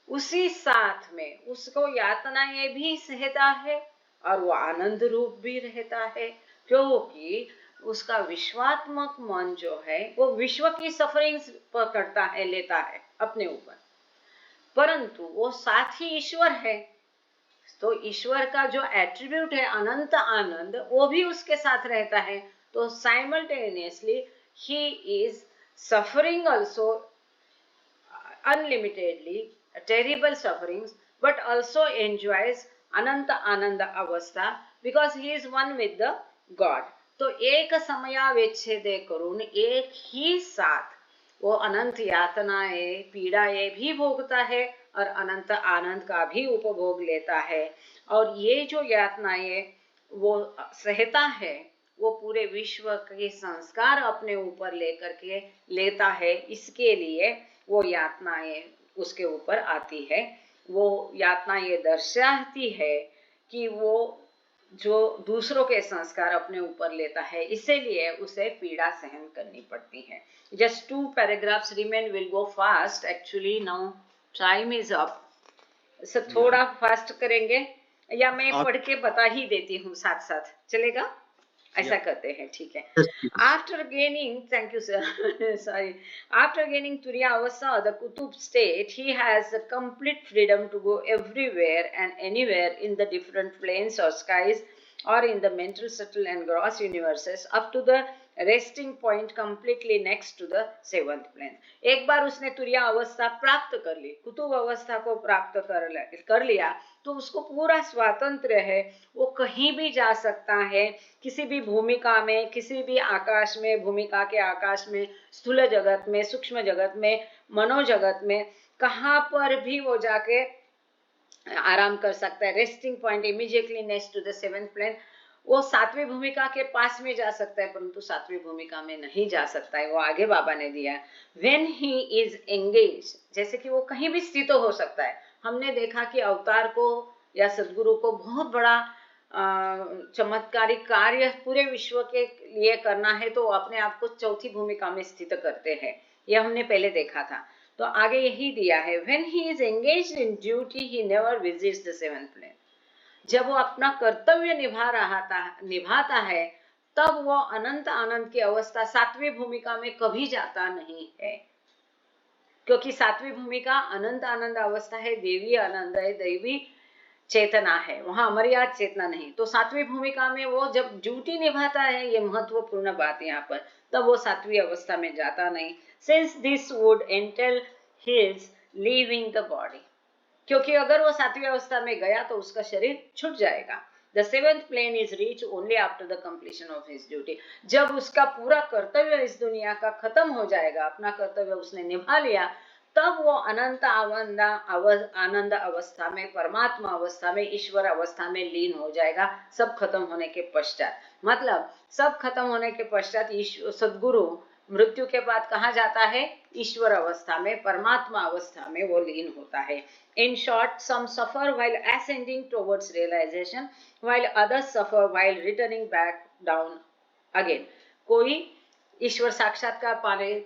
उसी साथ में उसको यातनाएं भी सहता है और वो आनंद रूप भी रहता है, क्योंकि उसका विश्वात्मक मन जो है वो विश्व की सफरिंग्स पकड़ता है, लेता है अपने ऊपर, परंतु वो साथ ही ईश्वर है। तो ईश्वर का जो एट्रीब्यूट है अनंत आनंद, वो भी उसके साथ रहता है। तो simultaneously he is suffering also unlimitedly, terrible sufferings, but also enjoys Ananta Ananda Avastha because he is one with the God. तो एक समयावेच्छेदे करून एक ही साथ वो अनंत यातनाएं पीड़ाएं भी भोगता है और अनंत आनंद का भी उपभोग लेता है। और ये जो यातनाएं वो सहता है वो पूरे विश्व के संस्कार अपने ऊपर लेकर के लेता है, इसके लिए वो यातनाएं उसके ऊपर आती है। वो यातना ये दर्शाती है कि वो जो दूसरों के संस्कार अपने ऊपर लेता है, इसीलिए उसे पीड़ा सहन करनी पड़ती है। Just 2 paragraphs remain, will go fast, actually now time is up. So थोड़ा फास्ट करेंगे या मैं पढ़ के बता ही देती हूँ साथ साथ, चलेगा? ऐसा करते हैं, ठीक है। After gaining, thank you sir, sorry, after gaining Turiya Avastha, the Kutub state, he has a complete freedom to go everywhere and anywhere in the different planes or skies or in the mental, subtle and gross universes up to the resting point completely next to the 7th plane. एक बार उसने तुरिया अवस्था प्राप्त कर ली, कुतुब अवस्था को प्राप्त कर लिया, तो उसको पूरा स्वातंत्र्य है, वो कहीं भी जा सकता है, किसी भी भूमिका में, किसी भी आकाश में, भूमिका के आकाश में, स्थूल जगत में, सूक्ष्म जगत में, मनोजगत में, कहाँ पर भी वो जाके आराम कर सकता है। Resting point immediately next to the 7th plane, वो 7वीं भूमिका के पास में जा सकता है, परंतु 7वीं भूमिका में नहीं जा सकता है, वो आगे बाबा ने दिया। व्हेन ही इज एंगेज, जैसे कि वो कहीं भी स्थित हो सकता है। हमने देखा कि अवतार को या सदगुरु को बहुत बड़ा चमत्कारिक कार्य पूरे विश्व के लिए करना है, तो अपने आप को 4थी भूमिका में स्थित करते हैं, यह हमने पहले देखा था। तो आगे यही दिया है, when he is engaged in duty he never visits the 7th plane. जब वो अपना कर्तव्य निभाता है, तब वो अनंत आनंद की अवस्था 7वीं भूमिका में कभी जाता नहीं है, क्योंकि 7वीं भूमिका अनंत आनंद अवस्था है, देवी आनंद है, दैवी चेतना है, वहां अमर्याद चेतना नहीं। तो 7वीं भूमिका में वो जब ड्यूटी निभाता है, ये महत्वपूर्ण बात यहाँ पर, तब वो 7वीं अवस्था में जाता नहीं। Since this would entail his leaving the body, क्योंकि अगर वो 7वीं अवस्था में गया तो उसका शरीर छूट जाएगा। The 7th plane is reached only after the completion of his duty. जब उसका पूरा कर्तव्य इस दुनिया का खत्म हो जाएगा, अपना कर्तव्य उसने निभा लिया, तब वो अनंत आनंद अवस्था में, परमात्मा अवस्था में, ईश्वर अवस्था में लीन हो जाएगा, सब खत्म होने के पश्चात। मतलब सब खत्म होने के पश्चात सदगुरु मृत्यु के बाद कहाँ जाता है? ईश्वर अवस्था में, परमात्मा अवस्था में वो लीन होता है। In short, some suffer while ascending towards realization, while others suffer while returning back down again. कोई ईश्वर साक्षात्कार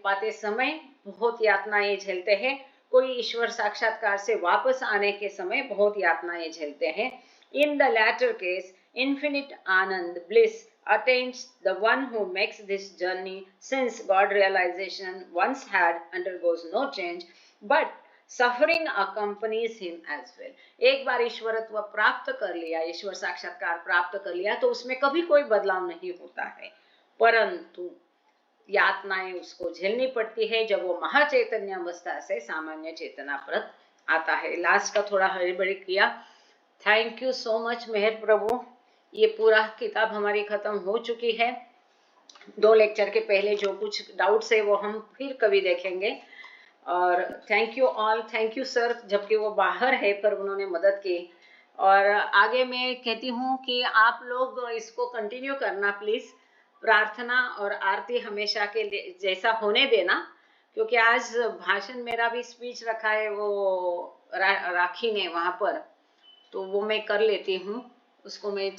पाते समय बहुत यातनाएं झेलते हैं, कोई ईश्वर साक्षात्कार से वापस आने के समय बहुत यातनाएं झेलते हैं। In the latter case, infinite Anand bliss attains the one who makes this journey, since God realization once had undergoes no change, but suffering accompanies him as well. एक बार ईश्वरत्व प्राप्त कर लिया, ईश्वर साक्षात्कार प्राप्त कर लिया, तो उसमें कभी कोई बदलाव नहीं होता है, परंतु यातनाएं उसको झेलनी पड़ती है जब वो महाचैतन्य अवस्था से सामान्य चेतना पर आता है। लास्ट का थोड़ा हड़बड़ी किया। थैंक यू सो मच मेहर प्रभु। ये पूरा किताब हमारी खत्म हो चुकी है। 2 लेक्चर के पहले जो कुछ डाउट्स है वो हम फिर कभी देखेंगे। और thank you all, thank you sir, जबकि वो बाहर है पर उन्होंने मदद की। और आगे मैं कहती हूँ कि आप लोग इसको कंटिन्यू करना प्लीज, प्रार्थना और आरती हमेशा के जैसा होने देना, क्योंकि आज भाषण मेरा भी स्पीच रखा है वो राखी ने वहाँ पर, तो वो मैं कर लेती हूँ। उसको मैं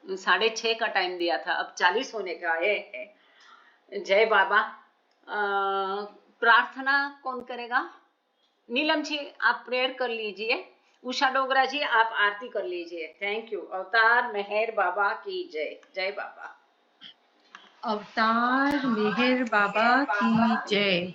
6:30 का टाइम दिया था, अब 40 होने का है। जय बाबा। प्रार्थना कौन करेगा? नीलम जी आप प्रेयर कर लीजिए, उषा डोगरा जी आप आरती कर लीजिए। Thank you. अवतार मेहर बाबा की जय। जय बाबा। अवतार मेहर बाबा की जय।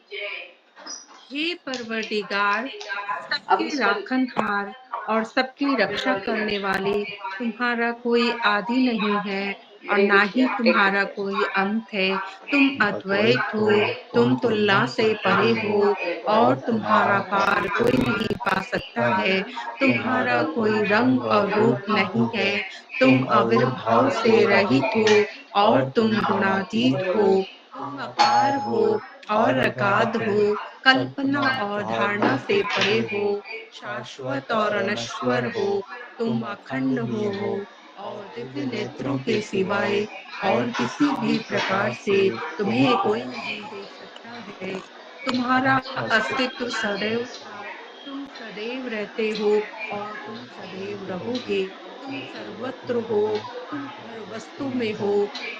हे परवरदिगार, सबके राखनहार और सबकी रक्षा करने वाले, तुम्हारा कोई आदि नहीं है और ना ही तुम्हारा कोई अंत है। तुम अद्वैत हो, तुम तुलना से परे हो और तुम्हारा पार कोई नहीं पा सकता है। तुम्हारा कोई रंग और रूप नहीं है। तुम आविर्भाव से रहित हो और तुम गुणातीत हो। तुम अकार हो और अगाध हो, कल्पना और धारणा से परे हो, शाश्वत और अनश्वर हो। तुम अखंड हो और दिव्य नेत्रों के सिवाय और किसी भी प्रकार से तुम्हें कोई नहीं देख सकता है। तुम्हारा अस्तित्व सदैव था, तुम सदैव रहते हो और तुम सदैव रहोगे। तुम सर्वत्र हो, तुम हर वस्तु में हो,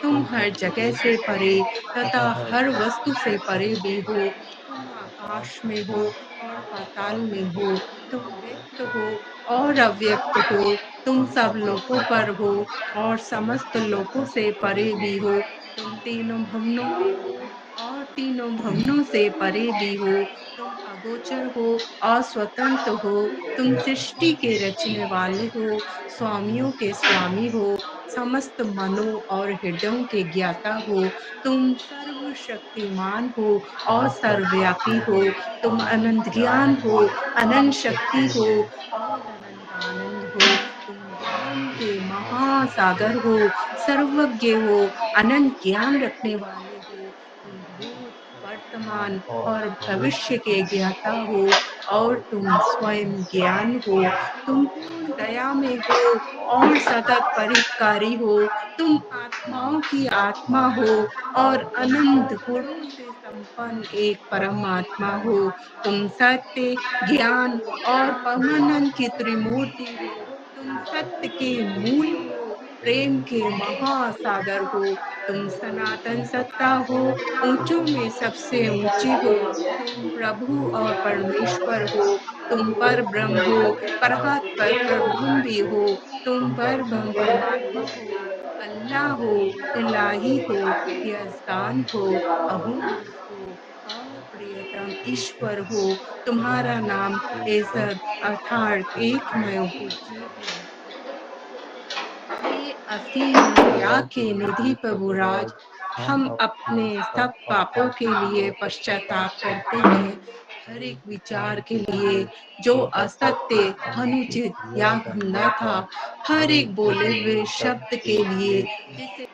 तुम हर जगह से परे तथा हर वस्तु से परे भी हो। तुम आकाश में हो और पाताल में हो। तुम व्यक्त हो और अव्यक्त हो। तुम सब लोगों पर हो और समस्त लोगों से परे भी हो। तुम तीनों भवनों में हो और तीनों भवनों से परे भी हो। तुम अगोचर हो और स्वतंत्र हो। तुम सृष्टि के रचने वाले हो, स्वामियों के स्वामी हो, समस्त मनों और हृदयों के ज्ञाता हो। तुम सर्वशक्तिमान हो और सर्वव्यापी हो। तुम अनंत ज्ञान हो, अनंत शक्ति हो और अनंत आनंद हो। तुम ज्ञान के महासागर हो, सर्वज्ञ हो, अनंत ज्ञान रखने वाले हो। तुम भूत, वर्तमान और भविष्य के ज्ञाता हो और तुम स्वयं ज्ञान हो। तुम पूर्ण दया में हो और सतत परितकारी हो। तुम आत्माओं की आत्मा हो और अनंत गुणों से संपन्न एक परमात्मा हो। तुम सत्य, ज्ञान और परमानंद की त्रिमूर्ति हो। तुम सत्य के मूल हो, प्रेम के महासागर हो। तुम सनातन सत्ता हो, ऊंचों में सबसे ऊंची हो। तुम प्रभु और परमेश्वर हो। तुम पर ब्रह्म हो, परहात पर ब्रह्म भी हो। तुम पर ब्रह्म परमात्मा हो, अल्लाह हो, इलाही हो, यजदान हो, अहूनुस हो और प्रियतम ईश्वर हो। तुम्हारा नाम एसद अर्थात एकमय पूज्य है। हे असीम दया के निधि प्रभुराज, हम अपने सब पापों के लिए पश्चाताप करते हैं। हर एक विचार के लिए जो असत्य, अनुचित या गंदा था, हर एक बोले हुए शब्द के लिए जिसे